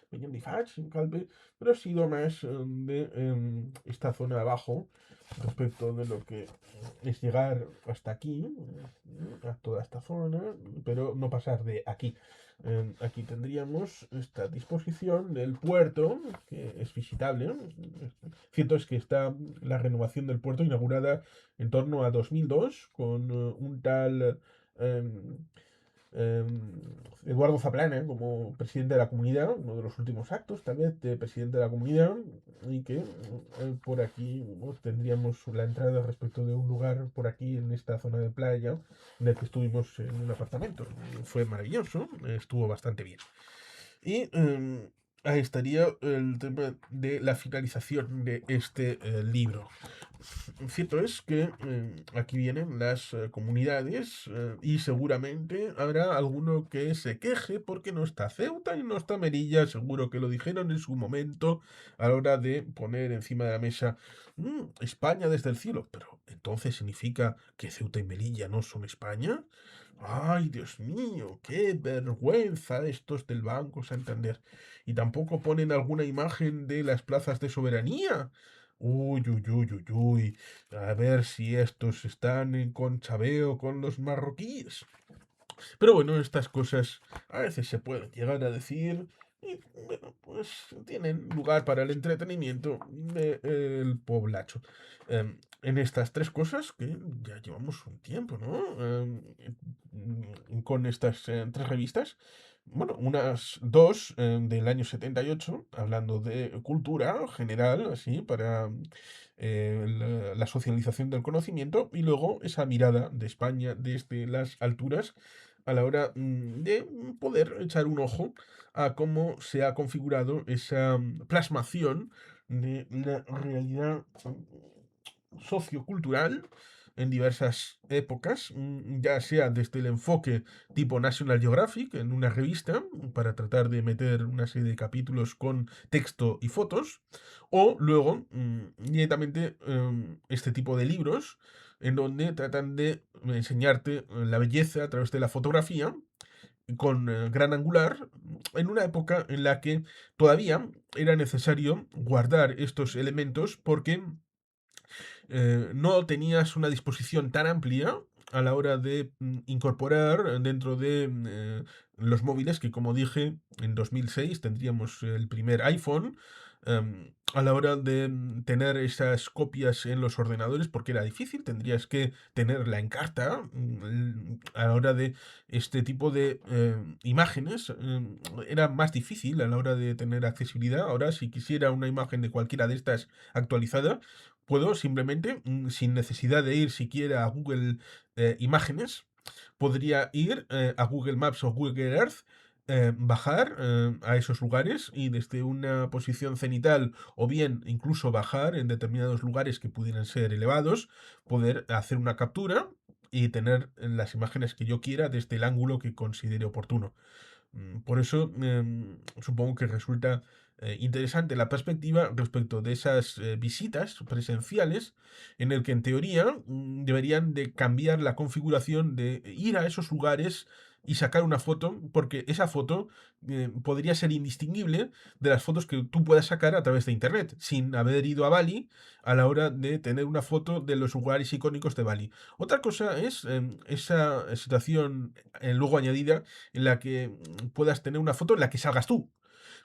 Peñón de Fach, en Calpe, pero ha sido más de esta zona de abajo respecto de lo que es llegar hasta aquí, a toda esta zona, pero no pasar de aquí. Aquí tendríamos esta disposición del puerto, que es visitable. Cierto es que está la renovación del puerto inaugurada en torno a 2002 con un tal eh, Eduardo Zaplana como presidente de la comunidad, uno de los últimos actos tal vez de presidente de la comunidad, y que por aquí tendríamos la entrada respecto de un lugar por aquí en esta zona de playa en el que estuvimos en un apartamento. Fue maravilloso, estuvo bastante bien. Y ahí estaría el tema de la finalización de este libro. Cierto es que aquí vienen las comunidades y seguramente habrá alguno que se queje porque no está Ceuta y no está Melilla. Seguro que lo dijeron en su momento a la hora de poner encima de la mesa España desde el cielo. Pero entonces significa que Ceuta y Melilla no son España. Ay, Dios mío, qué vergüenza estos del Banco Santander. Y tampoco ponen alguna imagen de las plazas de soberanía. Uy, uy, uy, uy, uy. A ver si estos están en conchabeo con los marroquíes. Pero bueno, estas cosas a veces se pueden llegar a decir y bueno, pues tienen lugar para el entretenimiento del poblacho. En estas tres cosas que ya llevamos un tiempo, ¿no? Con estas tres revistas. Bueno, unas dos del año 78, hablando de cultura general, así, para la socialización del conocimiento, y luego esa mirada de España desde las alturas a la hora de poder echar un ojo a cómo se ha configurado esa plasmación de la realidad sociocultural en diversas épocas, ya sea desde el enfoque tipo National Geographic en una revista para tratar de meter una serie de capítulos con texto y fotos, o luego directamente este tipo de libros en donde tratan de enseñarte la belleza a través de la fotografía con gran angular, en una época en la que todavía era necesario guardar estos elementos porque no tenías una disposición tan amplia a la hora de incorporar dentro de los móviles, que como dije, en 2006 tendríamos el primer iPhone, a la hora de tener esas copias en los ordenadores, porque era difícil, tendrías que tenerla en carta, a la hora de este tipo de imágenes, era más difícil a la hora de tener accesibilidad. Ahora, si quisiera una imagen de cualquiera de estas actualizada, puedo simplemente, sin necesidad de ir siquiera a Google Imágenes, podría ir a Google Maps o Google Earth, bajar a esos lugares y desde una posición cenital o bien incluso bajar en determinados lugares que pudieran ser elevados, poder hacer una captura y tener las imágenes que yo quiera desde el ángulo que considere oportuno. Por eso supongo que resulta interesante la perspectiva respecto de esas visitas presenciales, en el que en teoría deberían de cambiar la configuración de ir a esos lugares y sacar una foto, porque esa foto podría ser indistinguible de las fotos que tú puedas sacar a través de Internet, sin haber ido a Bali a la hora de tener una foto de los lugares icónicos de Bali. Otra cosa es esa situación luego añadida en la que puedas tener una foto en la que salgas tú.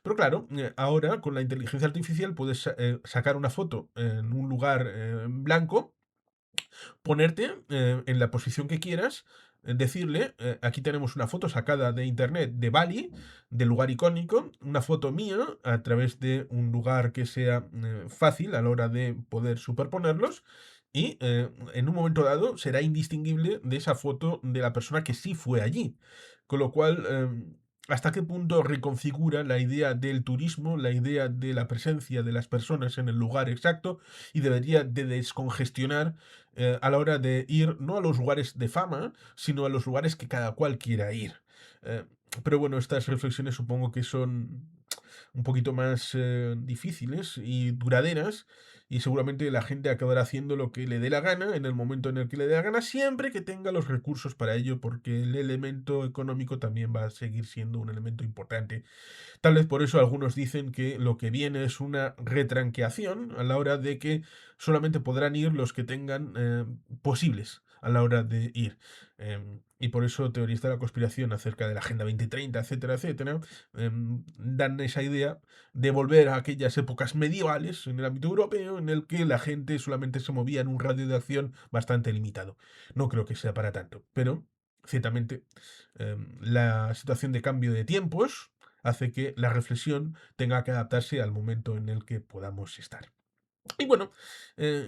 Pero claro, ahora con la inteligencia artificial puedes sacar una foto en un lugar blanco, ponerte en la posición que quieras, decirle, aquí tenemos una foto sacada de internet de Bali, del lugar icónico, una foto mía a través de un lugar que sea fácil a la hora de poder superponerlos. Y en un momento dado será indistinguible de esa foto de la persona que sí fue allí. Con lo cual, ¿hasta qué punto reconfigura la idea del turismo, la idea de la presencia de las personas en el lugar exacto y debería de descongestionar a la hora de ir no a los lugares de fama, sino a los lugares que cada cual quiera ir? Eh, pero bueno, estas reflexiones supongo que son un poquito más difíciles y duraderas, y seguramente la gente acabará haciendo lo que le dé la gana en el momento en el que le dé la gana, siempre que tenga los recursos para ello, porque el elemento económico también va a seguir siendo un elemento importante. Tal vez por eso algunos dicen que lo que viene es una retranqueación a la hora de que solamente podrán ir los que tengan posibles a la hora de ir. Y por eso teorías de la conspiración acerca de la Agenda 2030, etcétera, etcétera, dan esa idea de volver a aquellas épocas medievales en el ámbito europeo en el que la gente solamente se movía en un radio de acción bastante limitado. No creo que sea para tanto, pero ciertamente la situación de cambio de tiempos hace que la reflexión tenga que adaptarse al momento en el que podamos estar. Y bueno,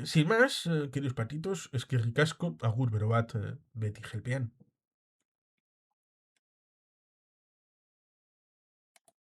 sin más, queridos patitos, es que ricasco, agur berobat, beti gelpean.